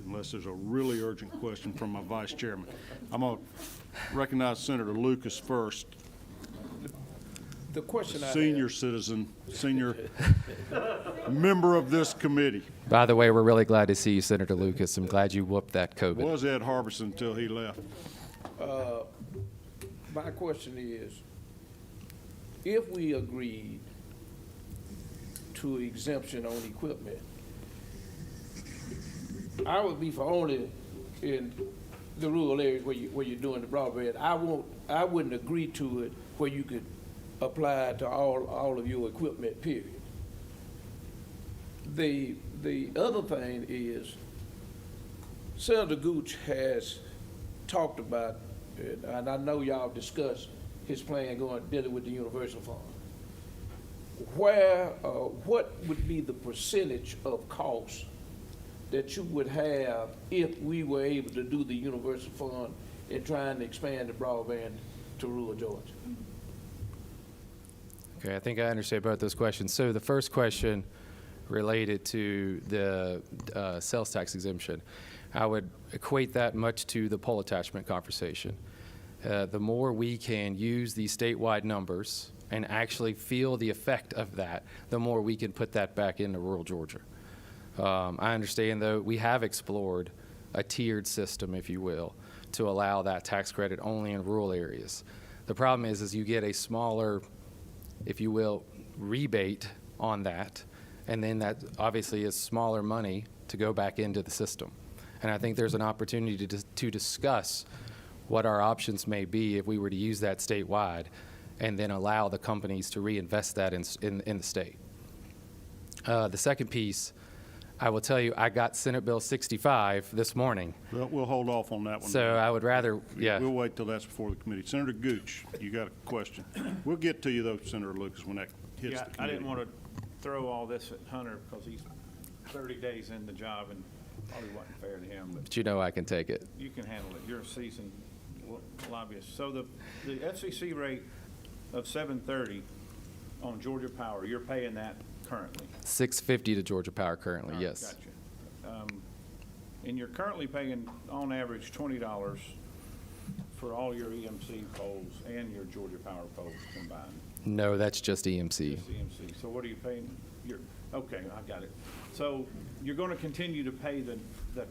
unless there's a really urgent question from my vice chairman. I'm going to recognize Senator Lucas first. The question I Senior citizen, senior member of this committee. By the way, we're really glad to see you, Senator Lucas. I'm glad you whooped that COVID. Was Ed Harbison until he left. my question is, if we agreed to exemption on equipment, I would be for only in the rural areas where you're doing the broadband. I wouldn't agree to it where you could apply to all of your equipment, period. The other thing is, Senator Gooch has talked about, and I know y'all discussed his plan dealing with the universal fund. what would be the percentage of cost that you would have if we were able to do the universal fund and trying to expand the broadband to rural Georgia? Okay, I think I understand both those questions. So the first question related to the sales tax exemption, I would equate that much to the pole attachment conversation. The more we can use these statewide numbers and actually feel the effect of that, the more we can put that back into rural Georgia. I understand, though, we have explored a tiered system, if you will, to allow that tax credit only in rural areas. The problem is you get a smaller, if you will, rebate on that, and then that obviously is smaller money to go back into the system. And I think there's an opportunity to discuss what our options may be if we were to use that statewide and then allow the companies to reinvest that in the state. The second piece, I will tell you, I got Senate Bill 65 this morning. Well, we'll hold off on that one. So I would rather, yeah. We'll wait till that's before the committee. Senator Gooch, you got a question? We'll get to you though, Senator Lucas, when that hits Yeah, the I committee. didn't want to throw all this at Hunter because he's 30 days in the job and probably wasn't fair to him, but But you know I can take it. you can handle it. You're a seasoned lobbyist. So the FCC rate of $7.30 on Georgia Power, you're paying that currently? $6.50 to Georgia Power currently, All right, yes. Gotcha. And you're currently paying, on average, $20 for all your EMC poles and your Georgia Power poles combined. No, that's just EMC. Just EMC. So what are you paying? Okay, I got it. So you're going to continue to pay the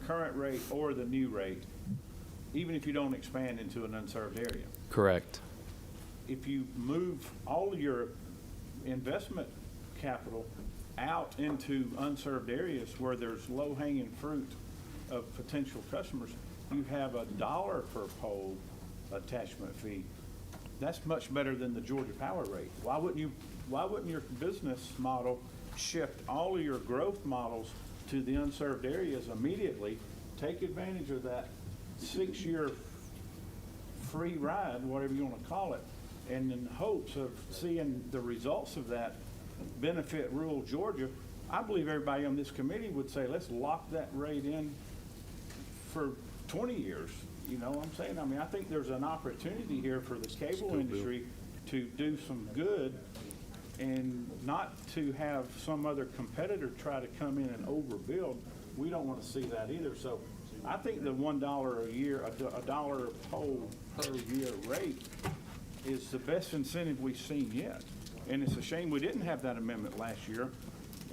current rate or the new rate, even if you don't expand into an unserved area. Correct. If you move all of your investment capital out into unserved areas where there's low-hanging fruit of potential customers, you have $1 per pole attachment fee. That's much better than the Georgia Power rate. Why wouldn't your business model shift all of your growth models to the unserved areas immediately, take advantage of that 6-year free ride, whatever you want to call it, and in hopes of seeing the results of that benefit rural Georgia? I believe everybody on this committee would say, let's lock that rate in for 20 years. You know what I'm saying? I mean, I think there's an opportunity here for the cable industry to do some good and not to have some other competitor try to come in and overbuild. We don't want to see that either. So I think the $1 a year, a dollar a pole per year rate is the best incentive we've seen yet. And it's a shame we didn't have that amendment last year,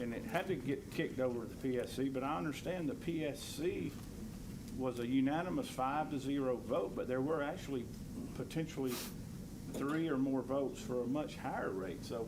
and it had to get kicked over to the PSC, but I understand the PSC was a unanimous 5-0 vote, but there were actually potentially 3 or more votes for a much higher rate. So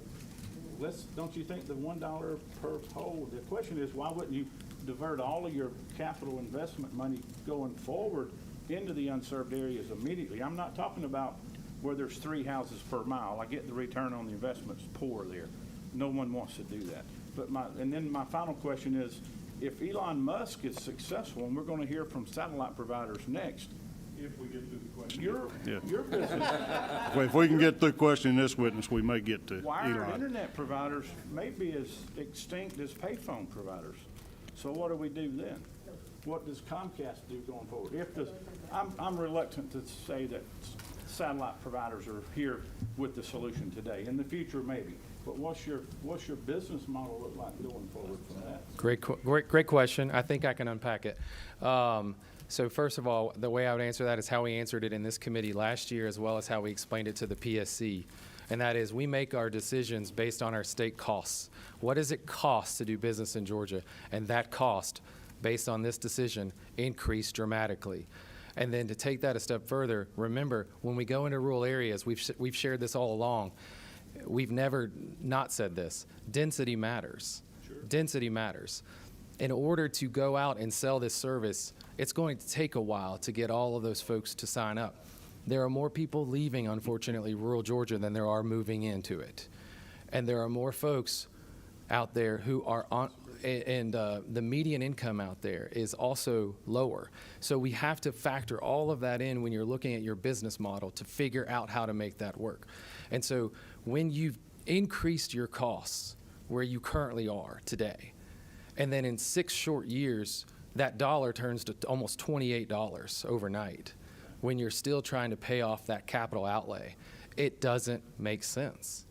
don't you think the $1 per pole, the question is, why wouldn't you divert all of your capital investment money going forward into the unserved areas immediately? I'm not talking about where there's 3 houses per mile. I get the return on the investment's poor there. No one wants to do that. But then my final question is, if Elon Musk is successful, and we're going to hear from satellite providers next, if we get through the question, your business, Well, if we can get through questioning this witness, we may get to wired Elon. internet providers may be as extinct as payphone providers. So what do we do then? What does Comcast do going forward? I'm reluctant to say that satellite providers are here with the solution today. In the future, maybe. But what's your business model look like going forward from that? Great question. I think I can unpack it. So first of all, the way I would answer that is how we answered it in this committee last year, as well as how we explained it to the PSC. And that is, we make our decisions based on our state costs. What does it cost to do business in Georgia? And that cost, based on this decision, increased dramatically. And then to take that a step further, remember, when we go into rural areas, we've shared this all along. We've never not said this. Density matters. Sure. Density matters. In order to go out and sell this service, it's going to take a while to get all of those folks to sign up. There are more people leaving, unfortunately, rural Georgia than there are moving into it. And there are more folks out there who are on, and the median income out there is also lower. So we have to factor all of that in when you're looking at your business model to figure out how to make that work. And so when you've increased your costs where you currently are today. And then in 6 short years, that dollar turns to almost $28 overnight when you're still trying to pay off that capital outlay. It doesn't make sense.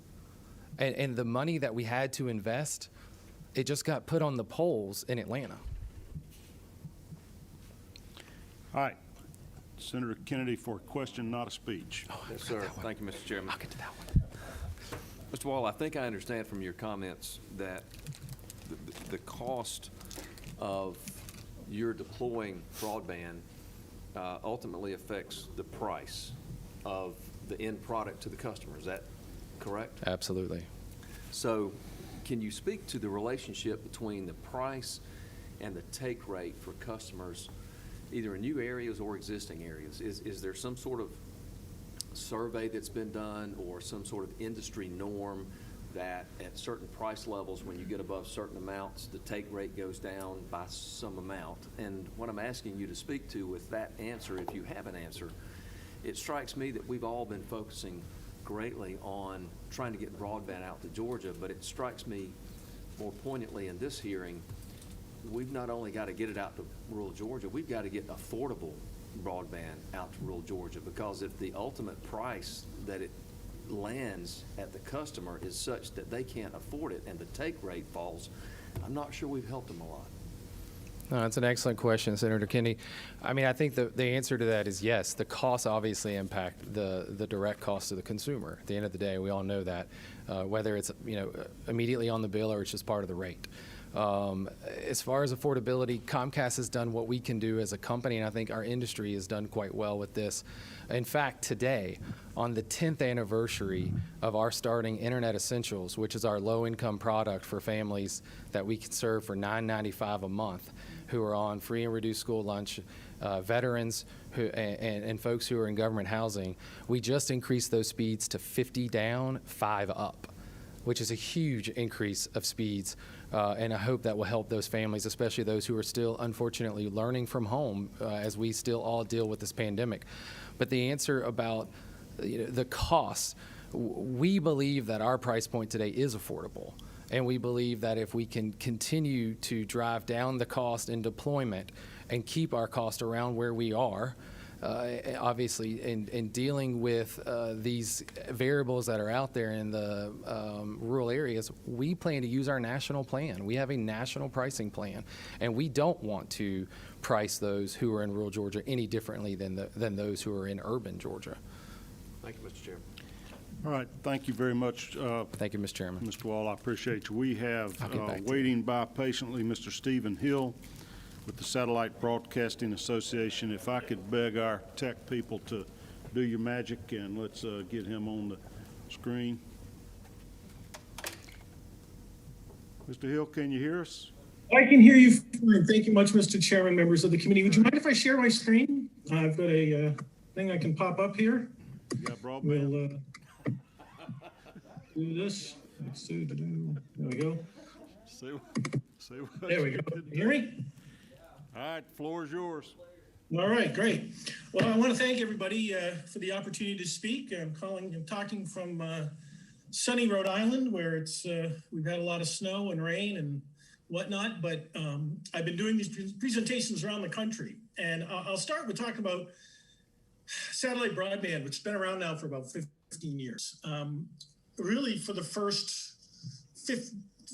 And the money that we had to invest, it just got put on the polls in Atlanta. All right. Senator Kennedy for a question, not a speech. Yes, sir. Thank you, Mr. Chairman. I'll get to that one. Mr. Wall, I think I understand from your comments that the cost of your deploying broadband ultimately affects the price of the end product to the customer. Is that correct? Absolutely. So can you speak to the relationship between the price and the take rate for customers, either in new areas or existing areas? Is there some sort of survey that's been done or some sort of industry norm that at certain price levels, when you get above certain amounts, the take rate goes down by some amount? And what I'm asking you to speak to with that answer, if you have an answer, it strikes me that we've all been focusing greatly on trying to get broadband out to Georgia, but it strikes me more poignantly in this hearing, we've not only got to get it out to rural Georgia, we've got to get affordable broadband out to rural Georgia, because if the ultimate price that it lands at the customer is such that they can't afford it and the take rate falls, I'm not sure we've helped them a lot. No, that's an excellent question, Senator Kennedy. I mean, I think the answer to that is yes. The costs obviously impact the direct cost to the consumer. At the end of the day, we all know that, whether it's immediately on the bill or it's just part of the rate. As far as affordability, Comcast has done what we can do as a company, and I think our industry has done quite well with this. In fact, today, on the 10th anniversary of our starting Internet Essentials, which is our low-income product for families that we can serve for $9.95 a month, who are on free and reduced school lunch, veterans and folks who are in government housing, we just increased those speeds to 50 down, 5 up, which is a huge increase of speeds. And I hope that will help those families, especially those who are still, unfortunately, learning from home as we still all deal with this pandemic. But the answer about the cost, we believe that our price point today is affordable. And we believe that if we can continue to drive down the cost in deployment and keep our cost around where we are, obviously, in dealing with these variables that are out there in the rural areas, we plan to use our national plan. We have a national pricing plan, and we don't want to price those who are in rural Georgia any differently than those who are in urban Georgia. Thank you, Mr. Chairman. All right, thank you very much. Thank you, Mr. Chairman. Mr. Wall, I appreciate you. We have, I'll get back to you. waiting by patiently, Mr. Stephen Hill with the Satellite Broadcasting Association. If I could beg our tech people to do your magic, and let's get him on the screen. Mr. Hill, can you hear us? I can hear you fine. Thank you much, Mr. Chairman, members of the committee. Would you mind if I share my screen? I've got a thing I can pop up here. You got broadband? We'll do this. Let's do, there we go. See what There we you go. can Can you hear do. me? All right, the floor is yours. All right, great. Well, I want to thank everybody for the opportunity to speak. I'm talking from sunny Rhode Island, where it's we've had a lot of snow and rain and whatnot, but I've been doing these presentations around the country. And I'll start with talking about satellite broadband, which has been around now for about 15 years. Really, for the first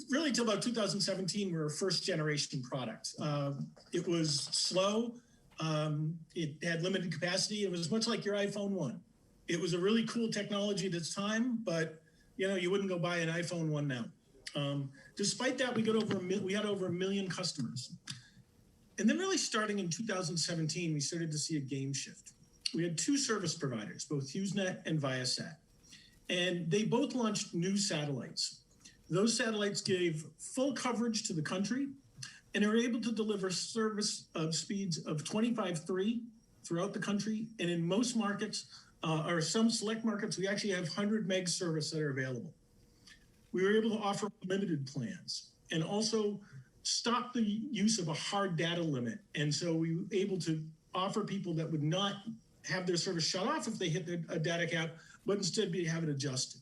really till about 2017, we were a first generation product. It was slow. It had limited capacity. It was much like your iPhone 1. It was a really cool technology at its time, but you wouldn't go buy an iPhone 1 now. Despite that, we had over 1 million customers. And then really starting in 2017, we started to see a game shift. We had 2 service providers, both HughesNet and Viasat. And they both launched new satellites. Those satellites gave full coverage to the country, and they were able to deliver service of speeds of 25.3 throughout the country. And in most markets, or some select markets, we actually have 100 meg service that are available. We were able to offer limited plans and also stop the use of a hard data limit. And so we were able to offer people that would not have their service shut off if they hit a data cap, but instead have it adjusted.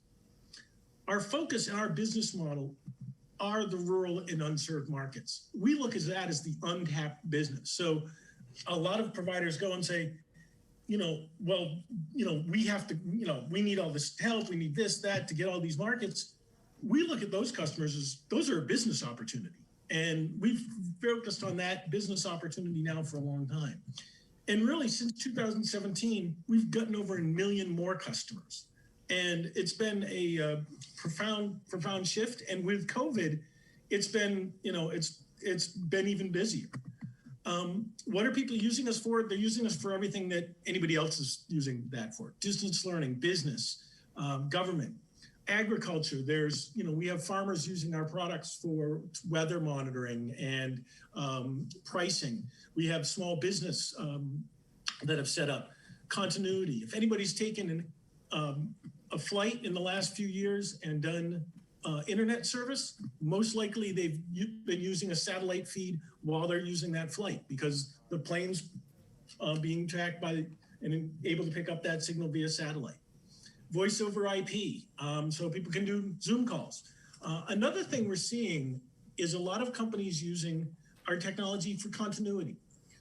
our focus and our business model are the rural and unserved markets. We look at that as the untapped business. So a lot of providers go and say, we have to, we need all this help, we need this, that to get all these markets. We look at those customers as those are a business opportunity. And we've focused on that business opportunity now for a long time. And really, since 2017, we've gotten over 1 million more customers. And it's been a profound shift. And with COVID, it's been, it's been even busier. What are people using us for? They're using us for everything that anybody else is using that for. Distance learning, business, government, agriculture. There's, we have farmers using our products for weather monitoring and pricing. We have small business that have set up continuity. If anybody's taken a flight in the last few years and done internet service, most likely they've been using a satellite feed while they're using that flight because the plane's being tracked by and able to pick up that signal via satellite. Voice over IP, so people can do Zoom calls. Another thing we're seeing is a lot of companies using our technology for continuity.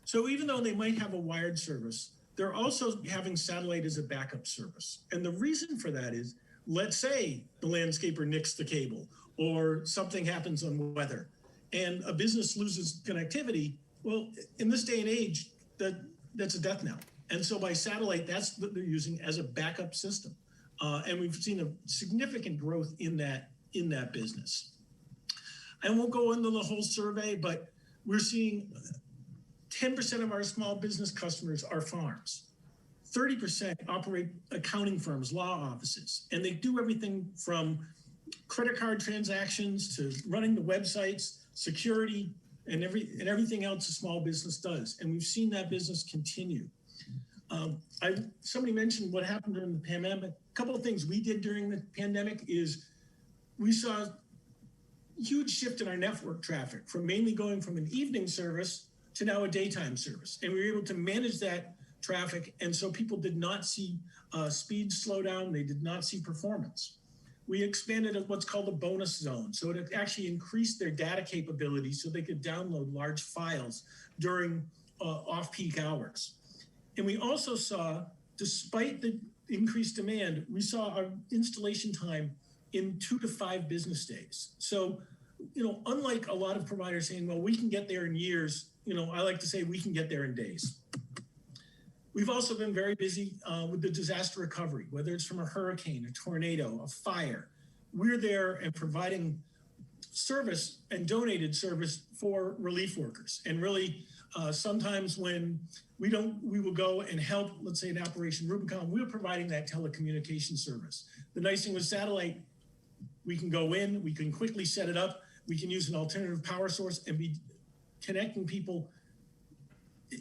So even though they might have a wired service, they're also having satellite as a backup service. And the reason for that is, let's say the landscaper nicks the cable or something happens on weather and a business loses connectivity. Well, in this day and age, that's a death knell. And so by satellite, that's what they're using as a backup system. And we've seen a significant growth in that business. I won't go into the whole survey, but we're seeing 10% of our small business customers are farms. 30% operate accounting firms, law offices, and they do everything from credit card transactions to running the websites, security, and everything else a small business does. And we've seen that business continue. Somebody mentioned what happened during the pandemic. A couple of things we did during the pandemic is we saw a huge shift in our network traffic from mainly going from an evening service to now a daytime service. And we were able to manage that traffic. And so people did not see speed slow down. They did not see performance. We expanded what's called a bonus zone. So it actually increased their data capability so they could download large files during off-peak hours. And we also saw, despite the increased demand, we saw our installation time in 2 to 5 business days. So, unlike a lot of providers saying, well, we can get there in years, I like to say we can get there in days. We've also been very busy with the disaster recovery, whether it's from a hurricane, a tornado, a fire. We're there and providing service and donated service for relief workers. And really, sometimes when we will go and help, let's say in Operation Rubicon, we're providing that telecommunication service. The nice thing with satellite, we can go in, we can quickly set it up, we can use an alternative power source and be connecting people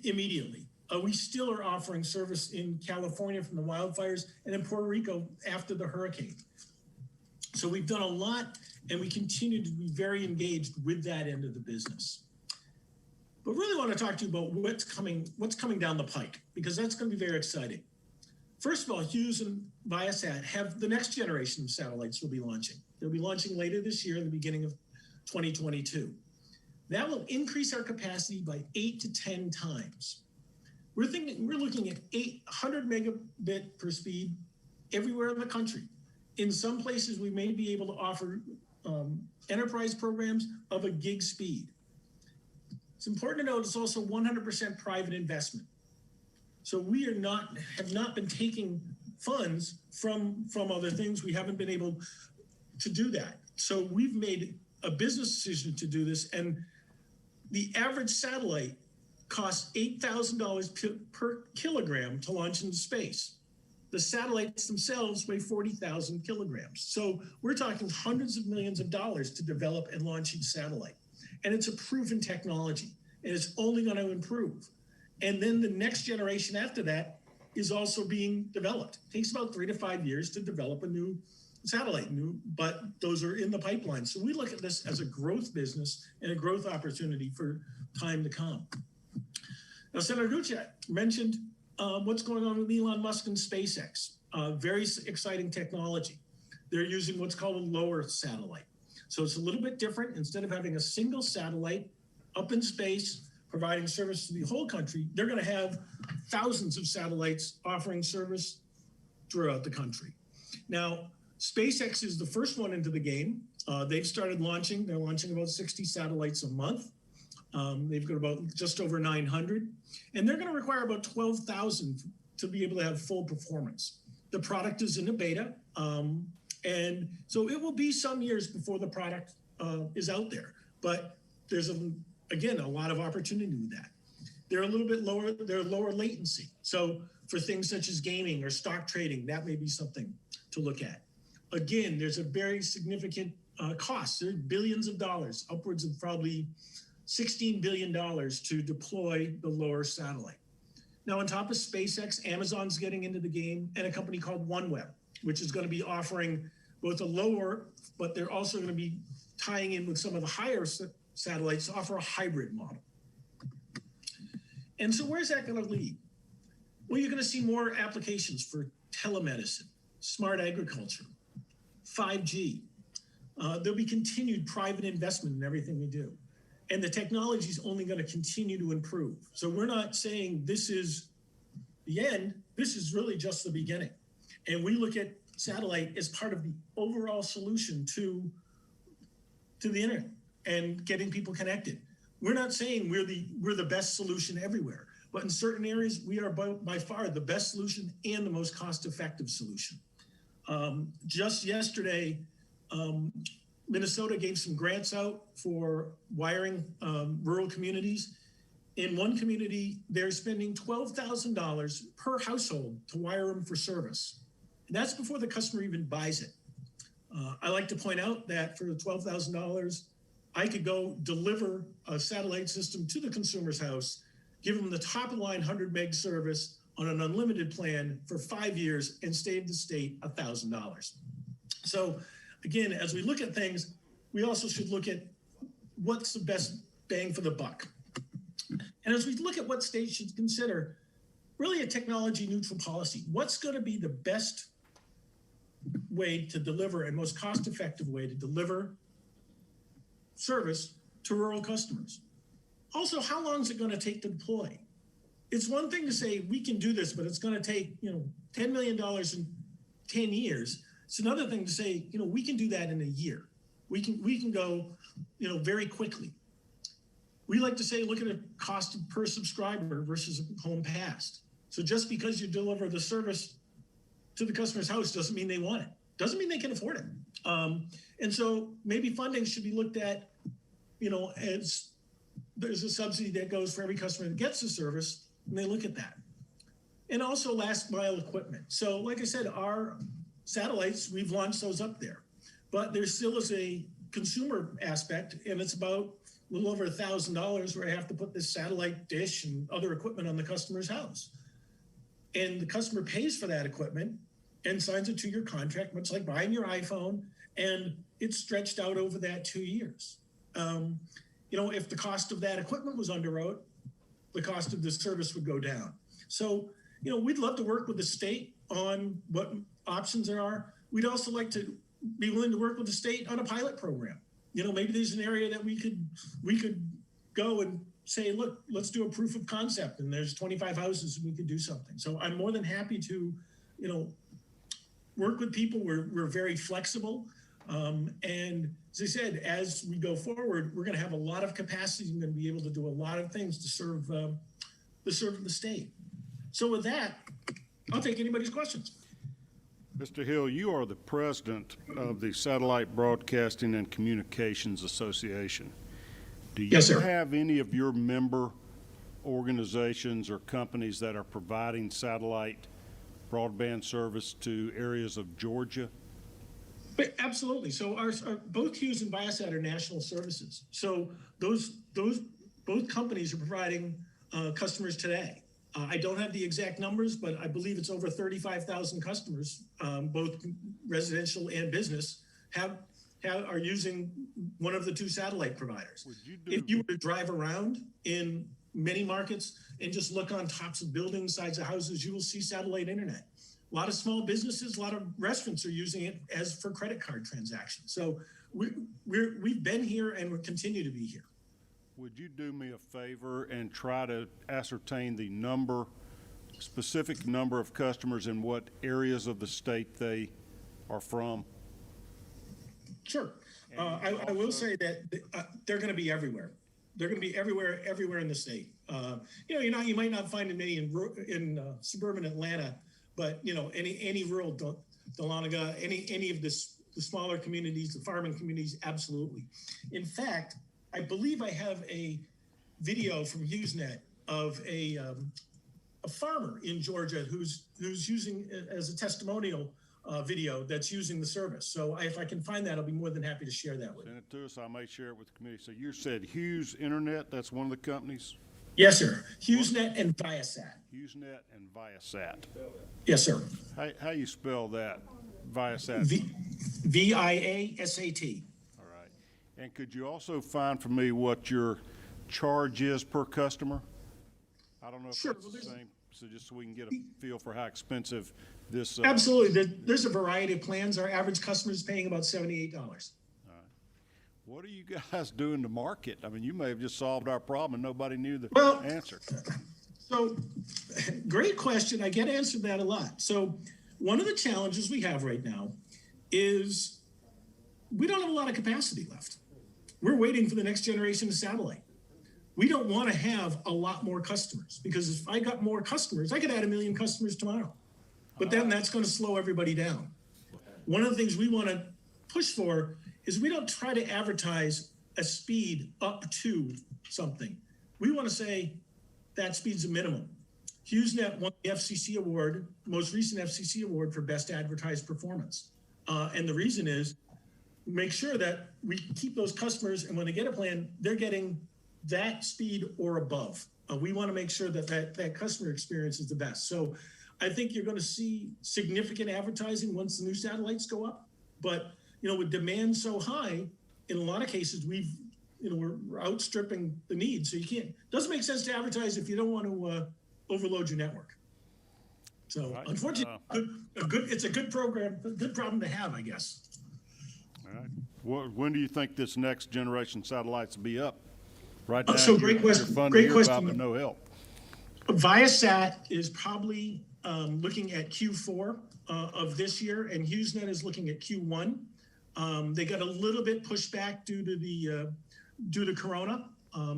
immediately. We still are offering service in California from the wildfires and in Puerto Rico after the hurricane. So we've done a lot and we continue to be very engaged with that end of the business. But really want to talk to you about what's coming down the pike, because that's going to be very exciting. First of all, Hughes and Viasat have the next generation of satellites we'll be launching. They'll be launching later this year in the beginning of 2022. That will increase our capacity by 8 to 10 times. We're looking at 800 megabit per speed everywhere in the country. In some places, we may be able to offer enterprise programs of a gig speed. It's important to note it's also 100% private investment. So we have not been taking funds from other things. We haven't been able to do that. So we've made a business decision to do this, and the average satellite costs $8,000 per kilogram to launch into space. The satellites themselves weigh 40,000 kilograms. So we're talking hundreds of millions of dollars to develop and launch each satellite. And it's a proven technology, and it's only going to improve. And then the next generation after that is also being developed. It takes about 3 to 5 years to develop a new satellite, but those are in the pipeline. So we look at this as a growth business and a growth opportunity for time to come. Now, Senator Ducek mentioned what's going on with Elon Musk and SpaceX. Very exciting technology. they're using what's called a lower satellite. So it's a little bit different. Instead of having a single satellite up in space providing service to the whole country, they're going to have thousands of satellites offering service throughout the country. Now, SpaceX is the first one into the game. They've started launching. They're launching about 60 satellites a month. They've got about just over 900. And they're going to require about 12,000 to be able to have full performance. The product is in a beta. And so it will be some years before the product is out there. But there's, again, a lot of opportunity with that. They're a little bit lower, they're lower latency. So for things such as gaming or stock trading, that may be something to look at. Again, there's a very significant cost. There's billions of dollars, upwards of probably $16 billion to deploy the lower satellite. Now, on top of SpaceX, Amazon's getting into the game, and a company called OneWeb, which is going to be offering both a lower, but they're also going to be tying in with some of the higher satellites to offer a hybrid model. And so where's that going to lead? Well, you're going to see more applications for telemedicine, smart agriculture, 5G. There'll be continued private investment in everything we do. And the technology is only going to continue to improve. So we're not saying this is the end. This is really just the beginning. And we look at satellite as part of the overall solution to the internet and getting people connected. We're not saying we're the best solution everywhere, but in certain areas, we are by far the best solution and the most cost-effective solution. Just yesterday, Minnesota gave some grants out for wiring rural communities. In one community, they're spending $12,000 per household to wire them for service. And that's before the customer even buys it. I like to point out that for the $12,000, I could go deliver a satellite system to the consumer's house, give them the top of the line 100 meg service on an unlimited plan for 5 years and save the state $1,000. So again, as we look at things, we also should look at what's the best bang for the buck. And as we look at what states should consider, really a technology neutral policy. What's going to be the best way to deliver and most cost-effective way to deliver service to rural customers? Also, how long is it going to take to deploy? It's one thing to say we can do this, but it's going to take $10 million in 10 years. It's another thing to say we can do that in a year. We can go very quickly. We like to say look at a cost per subscriber versus a home passed. So just because you deliver the service to the customer's house doesn't mean they want it. Doesn't mean they can afford it. And so maybe funding should be looked at, as there's a subsidy that goes for every customer that gets the service, and they look at that. And also last mile equipment. So like I said, our satellites, we've launched those up there, but there still is a consumer aspect, and it's about a little over $1,000 where I have to put this satellite dish and other equipment on the customer's house. And the customer pays for that equipment and signs a 2-year contract, much like buying your iPhone, and it's stretched out over that 2 years. If the cost of that equipment was underwrote, the cost of the service would go down. So, we'd love to work with the state on what options there are. We'd also like to be willing to work with the state on a pilot program. Maybe there's an area that we could go and say, look, let's do a proof of concept, and there's 25 houses and we could do something. So I'm more than happy to, work with people. We're very flexible. And as I said, as we go forward, we're going to have a lot of capacity and going to be able to do a lot of things to serve the state. So with that, I'll take anybody's questions. Mr. Hill, you are the president of the Satellite Broadcasting and Communications Association. Do you Yes, sir. have any of your member organizations or companies that are providing satellite broadband service to areas of Georgia? But absolutely. So our both Hughes and Viasat are national services. So those both companies are providing customers today. I don't have the exact numbers, but I believe it's over 35,000 customers, both residential and business, are using one of the two satellite providers. If you were to drive around in many markets and just look on tops of buildings, sides of houses, you will see satellite internet. A lot of small businesses, a lot of restaurants are using it as for credit card transactions. So we've been here and we'll continue to be here. Would you do me a favor and try to ascertain the specific number of customers in what areas of the state they are from? Sure. I will say that they're going to be everywhere. They're going to be everywhere in the state. You might not find many in suburban Atlanta, but any rural Dahlonega, any of the smaller communities, the farming communities, absolutely. In fact, I believe I have a video from HughesNet of a farmer in Georgia who's using as a testimonial video that's using the service. So if I can find that, I'll be more than happy to share that with you. Send it to us. I may share it with the committee. So you said Hughes Internet, that's one of the companies? Yes, sir. HughesNet and Viasat. HughesNet and Viasat. Yes, sir. How you spell that? Viasat? Viasat. All right. And could you also find for me what your charge is per customer? I don't know if Sure. that's the same, so just so we can get a feel for how expensive this. Absolutely. There's a variety of plans. Our average customer is paying about $78. What are you guys doing to market? I mean, you may have just solved our problem and nobody knew the answer. So, great question. I get answered that a lot. So, one of the challenges we have right now is we don't have a lot of capacity left. We're waiting for the next generation of satellite. We don't want to have a lot more customers, because if I got more customers, I could add 1 million customers tomorrow. But then that's going to slow everybody down. One of the things we want to push for is we don't try to advertise a speed up to something. We want to say that speed's a minimum. HughesNet won the FCC award, most recent FCC award, for best advertised performance. And the reason is make sure that we keep those customers, and when they get a plan, they're getting that speed or above. We want to make sure that that customer experience is the best. So I think you're going to see significant advertising once the new satellites go up. But with demand so high, in a lot of cases, we're outstripping the need. So doesn't make sense to advertise if you don't want to overload your network. So right. Unfortunately, it's a good program, a good problem to have, I guess. All right. When do you think this next generation satellites will be up? Right now, So great question. You're fun to Great hear question. about, but no help. Viasat is probably looking at Q4 of this year, and HughesNet is looking at Q1. They got a little bit pushed back due to Corona.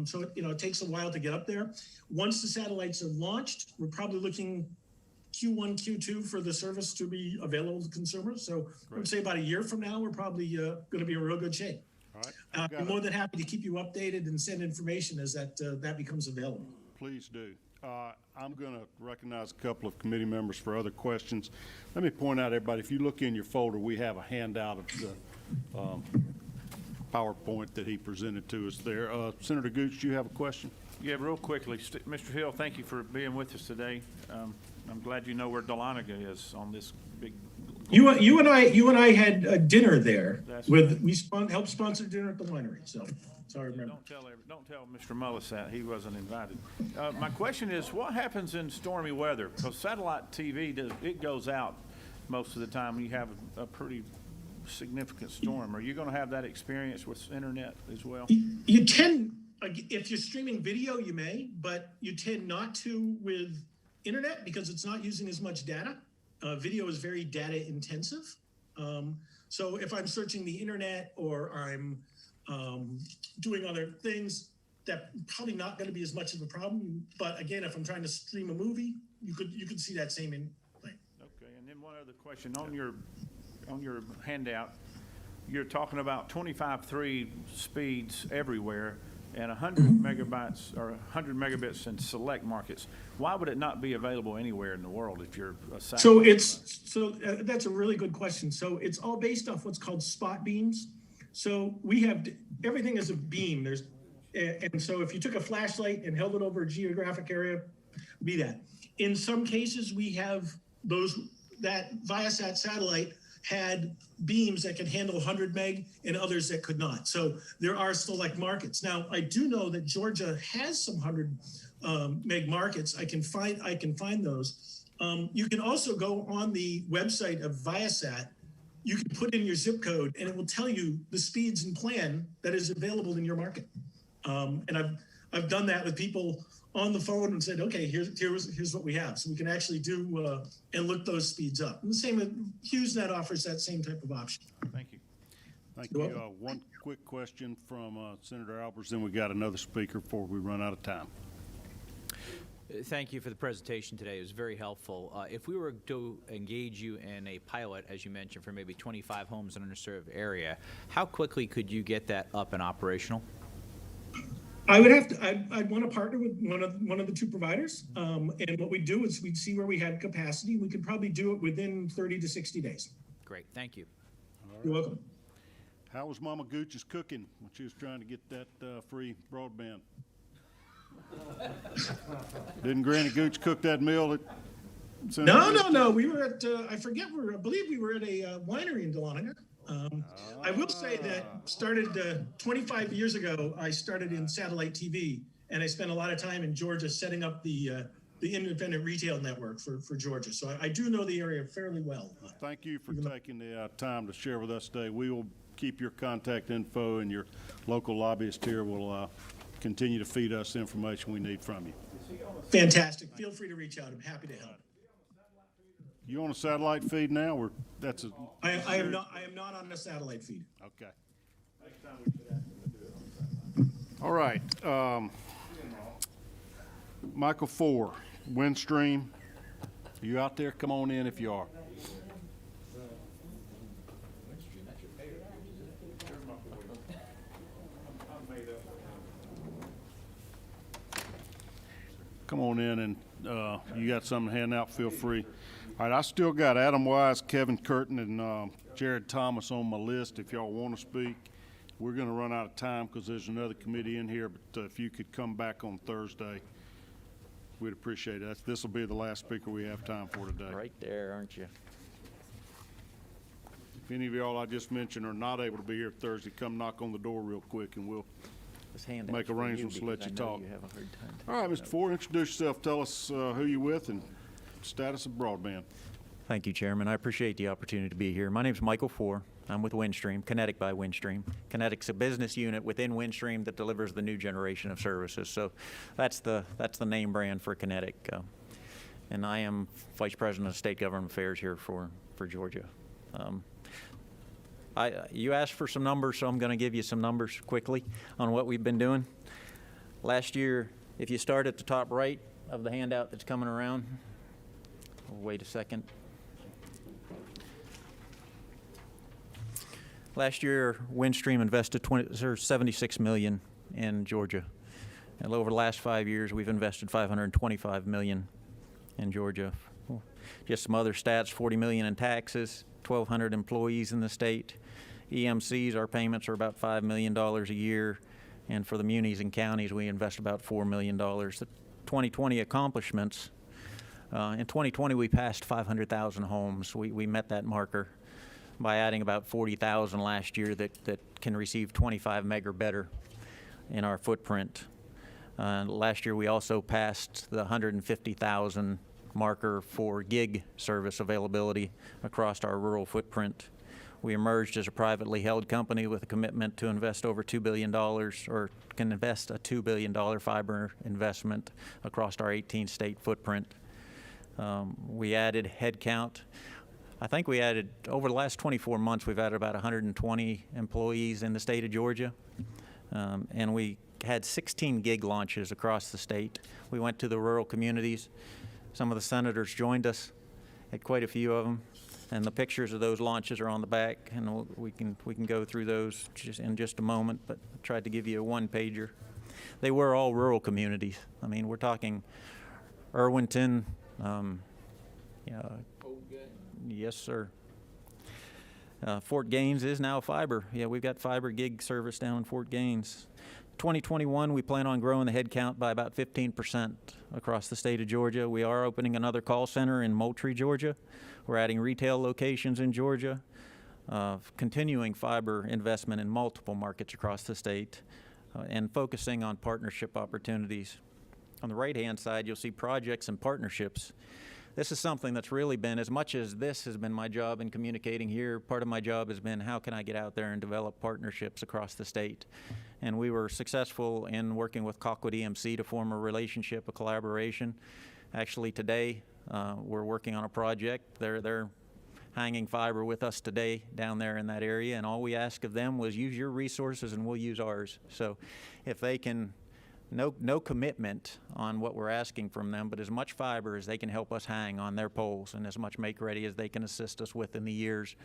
So it takes a while to get up there. Once the satellites are launched, we're probably looking Q1, Q2 for the service to be available to consumers. So I would say about a year from now, we're probably going to be in real good shape. All right. I'm more than happy to keep you updated and send information as that becomes available. Please do. I'm going to recognize a couple of committee members for other questions. Let me point out, everybody, if you look in your folder, we have a handout of the PowerPoint that he presented to us there. Senator Gooch, do you have a question? Yeah, real quickly, Mr. Hill, thank you for being with us today. I'm glad you know where Dahlonega is on this big. You and I had a dinner there. That's We helped sponsor dinner at the winery. So I remember. Don't tell Mr. Mullis that he wasn't invited. My question is, what happens in stormy weather? Because satellite TV it goes out most of the time when you have a pretty significant storm. Are you going to have that experience with internet as well? You tend, if you're streaming video, you may, but you tend not to with internet because it's not using as much data. Video is very data intensive. So if I'm searching the internet or I'm doing other things, that's probably not going to be as much of a problem. But again, if I'm trying to stream a movie, you could see that same thing. Okay, and then one other question on your handout, you're talking about 25.3 speeds everywhere and 100 megabytes or 100 megabits in select markets. Why would it not be available anywhere in the world if you're a satellite? So that's a really good question. So it's all based off what's called spot beams. So we have everything is a beam. And so if you took a flashlight and held it over a geographic area, be that. In some cases, we have that Viasat satellite had beams that could handle 100 meg and others that could not. So there are select markets. Now, I do know that Georgia has some 100 meg markets. I can find those. You can also go on the website of Viasat. You can put in your zip code and it will tell you the speeds and plan that is available in your market. And I've done that with people on the phone and said, okay, here's what we have. So we can actually do and look those speeds up. And the same with HughesNet offers that same type of option. Thank you. Thank You're you. welcome. One quick question from Senator Albers, then we got another speaker before we run out of time. Thank you for the presentation today. It was very helpful. If we were to engage you in a pilot, as you mentioned, for maybe 25 homes in an underserved area, how quickly could you get that up and operational? I would have to. I'd want to partner with one of the two providers, and what we'd do is we'd see where we had capacity. We could probably do it within 30 to 60 days. Great, thank you. You're welcome. How was Mama Gooch's cooking when she was trying to get that free broadband? Didn't Granny Gooch cook that meal at No. We were at, I believe we were at a winery in Dahlonega. I will say that started 25 years ago, I started in satellite TV, and I spent a lot of time in Georgia setting up the independent retail network for Georgia. So I do know the area fairly well. Thank you for taking the time to share with us today. We will keep your contact info, and your local lobbyist here will continue to feed us the information we need from you. Fantastic. Feel free to reach out. I'm happy to help. You on a satellite feed now, or that's a? I am not on the satellite feed. Okay. All right. Michael 4, Windstream. You out there? Come on in if you are. Come on in, and you got something to hand out, feel free. All right, I still got Adam Wise, Kevin Curtin, and Jared Thomas on my list if y'all want to speak. We're going to run out of time because there's another committee in here, but if you could come back on Thursday, we'd appreciate it. This will be the last speaker we have time for today. Right there, aren't you? If any of y'all I just mentioned are not able to be here Thursday, come knock on the door real quick and we'll make arrangements to let you talk. All right, Mr. Ford, introduce yourself. Tell us who you're with and status of broadband. Thank you, Chairman. I appreciate the opportunity to be here. My name is Michael Four. I'm with Windstream, Kinetic by Windstream. Kinetic's a business unit within Windstream that delivers the new generation of services. So that's the name brand for Kinetic. And I am Vice President of State Government Affairs here for Georgia. You asked for some numbers, so I'm going to give you some numbers quickly on what we've been doing. Last year, if you start at the top right of the handout that's coming around, wait a second. Last year, Windstream invested $76 million in Georgia. And over the last 5 years, we've invested $525 million in Georgia. Just some other stats: $40 million in taxes, 1,200 employees in the state. EMCs, our payments are about $5 million a year, and for the munis and counties, we invest about $4 million. The 2020 accomplishments: in 2020, we passed 500,000 homes. We met that marker by adding about 40,000 last year that can receive 25 meg or better in our footprint. Last year, we also passed the 150,000 marker for gig service availability across our rural footprint. We emerged as a privately held company with a commitment to invest over $2 billion, or can invest a $2 billion fiber investment across our 18-state footprint. We added headcount. I think we added, over the last 24 months, we've added about 120 employees in the state of Georgia. And we had 16 gig launches across the state. We went to the rural communities. Some of the senators joined us, had quite a few of them. And the pictures of those launches are on the back, and we can go through those in just a moment, but I tried to give you a one-pager. They were all rural communities. I mean, we're talking Irwinton, yes, sir. Fort Gaines is now fiber. Yeah, we've got fiber gig service down in Fort Gaines. 2021, we plan on growing the head count by about 15% across the state of Georgia. We are opening another call center in Moultrie, Georgia. We're adding retail locations in Georgia, continuing fiber investment in multiple markets across the state, and focusing on partnership opportunities. On the right-hand side, you'll see projects and partnerships this is something that's really been, as much as this has been my job in communicating here, part of my job has been how can I get out there and develop partnerships across the state. And we were successful in working with Colquitt EMC to form a relationship, a collaboration. Actually, today, we're working on a project. They're hanging fiber with us today down there in that area, and all we ask of them was use your resources and we'll use ours. So if they can, no commitment on what we're asking from them, but as much fiber as they can help us hang on their poles and as much make-ready as they can assist us with in the years,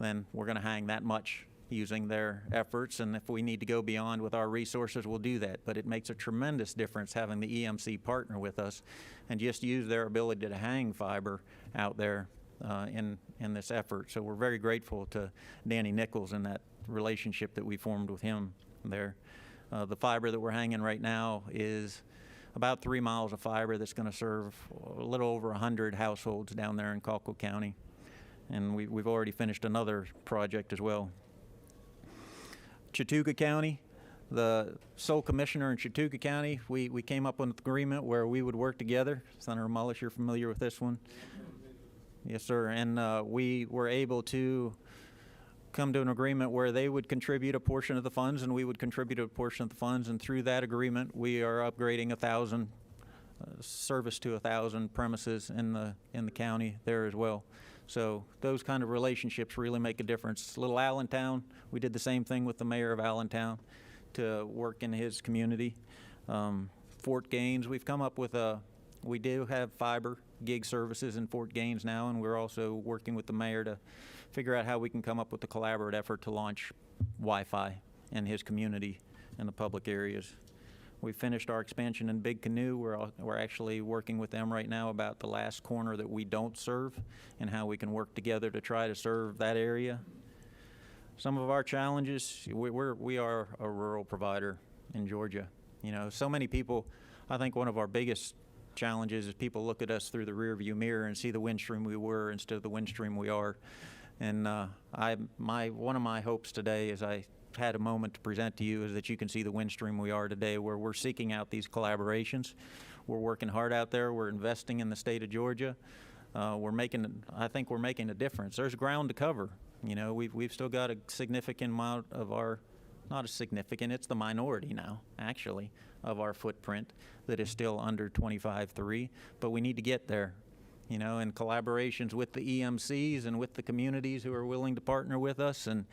then we're going to hang that much using their efforts. And if we need to go beyond with our resources, we'll do that. But it makes a tremendous difference having the EMC partner with us and just use their ability to hang fiber out there in this effort. So we're very grateful to Danny Nichols and that relationship that we formed with him there. The fiber that we're hanging right now is about 3 miles of fiber that's going to serve a little over 100 households down there in Colquitt County. And we've already finished another project as well. Chattooga County, the sole commissioner in Chattooga County, we came up with an agreement where we would work together. Senator Mullis, you're familiar with this one? Yes, sir. And we were able to come to an agreement where they would contribute a portion of the funds and we would contribute a portion of the funds. And through that agreement, we are upgrading 1,000 service to 1,000 premises in the county there as well. So those kind of relationships really make a difference. Little Allentown, we did the same thing with the mayor of Allentown to work in his community. Fort Gaines, we've come up with we do have fiber gig services in Fort Gaines now, and we're also working with the mayor to figure out how we can come up with a collaborative effort to launch Wi-Fi in his community in the public areas. We finished our expansion in Big Canoe. We're actually working with them right now about the last corner that we don't serve and how we can work together to try to serve that area. Some of our challenges, we are a rural provider in Georgia. You know, so many people, I think one of our biggest challenges is people look at us through the rearview mirror and see the windstream we were instead of the windstream we are. And one of my hopes today is I had a moment to present to you is that you can see the windstream we are today, where we're seeking out these collaborations. We're working hard out there. We're investing in the state of Georgia. I think we're making a difference. There's ground to cover. You know, we've still got a significant amount of our, not as significant, it's the minority now, actually, of our footprint that is still under 25.3, but we need to get there. You know, in collaborations with the EMCs and with the communities who are willing to partner with us, and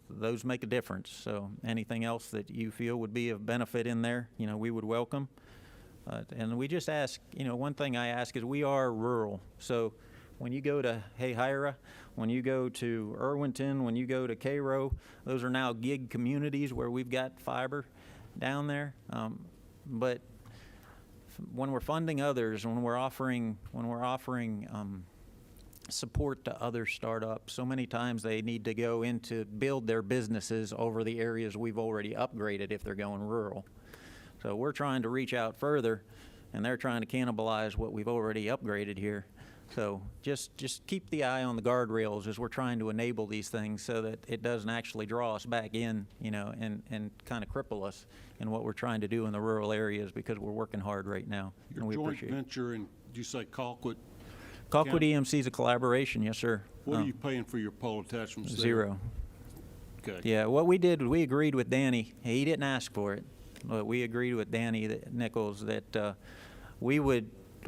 those make a difference. So anything else that you feel would be of benefit in there, you know, we would welcome. And we just ask, you know, one thing I ask is we are rural. So when you go to Hayhira, when you go to Irwinton, when you go to Cairo, those are now gig communities where we've got fiber down there. But when we're funding others, when we're offering support to other startups, so many times they need to go in to build their businesses over the areas we've already upgraded if they're going rural. So we're trying to reach out further, and they're trying to cannibalize what we've already upgraded here. So just keep the eye on the guardrails as we're trying to enable these things so that it doesn't actually draw us back in, you know, and kind of cripple us in what we're trying to do in the rural areas, because we're working hard right now. Your and we joint appreciate it. venture in, did you say Colquitt? Colquitt EMC is a collaboration, yes, sir. What are you paying for your pole attachments there? 0. Okay. Yeah, what we did, we agreed with Danny. He didn't ask for it, but we agreed with Danny Nichols that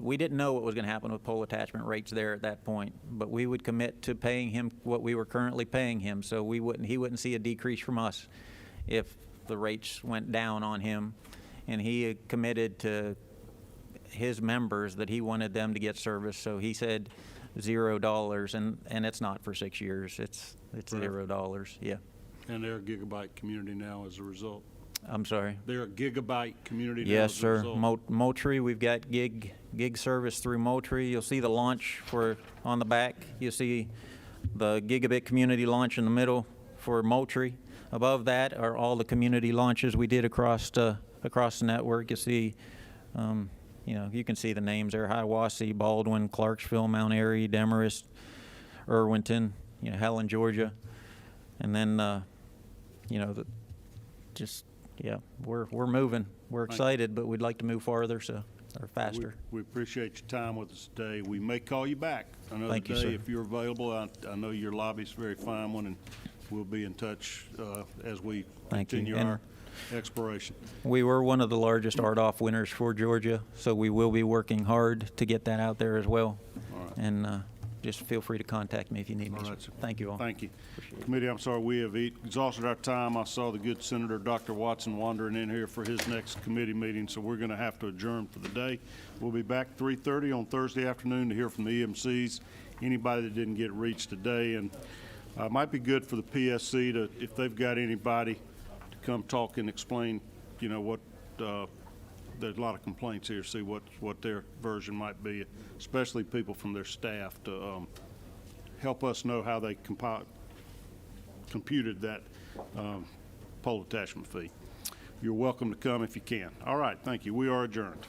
we didn't know what was going to happen with pole attachment rates there at that point, but we would commit to paying him what we were currently paying him, so he wouldn't see a decrease from us if the rates went down on him. And he had committed to his members that he wanted them to get service, so he said $0, and it's not for 6 years. It's $0. Yeah. And they're a gigabyte community now as a result. I'm sorry. They're a gigabyte community now Yes, as a sir. result. Moultrie, we've got gig service through Moultrie. You'll see the launch on the back. You'll see the gigabit community launch in the middle for Moultrie. Above that are all the community launches we did across the network. You see, you know, you can see the names there: Hiawassee, Baldwin, Clarksville, Mount Airy, Demarest, Irwinton, you know, Helen, Georgia, and then, you know, yeah, we're moving. We're excited, but we'd like to move farther. So or faster. We appreciate your time with us today. We may call you back another Thank you, day sir. if you're available. I know your lobby's a very fine one, and we'll be in touch as we Thank you. continue And our exploration. we were one of the largest RDOF winners for Georgia, so we will be working hard to get that out there as well. All right. And just feel free to contact me if you need me. All sir. right, sir. Thank you all. Thank you. Committee, I'm sorry, we have exhausted our time. I saw the good Senator Dr. Watson wandering in here for his next committee meeting, so we're going to have to adjourn for the day. We'll be back 3:30 on Thursday afternoon to hear from the EMCs, anybody that didn't get reached today. And it might be good for the PSC to, if they've got anybody, to come talk and explain, you know, what, there's a lot of complaints here, see what their version might be, especially people from their staff to help us know how they computed that pole attachment fee. You're welcome to come if you can. All right, thank you. We are adjourned.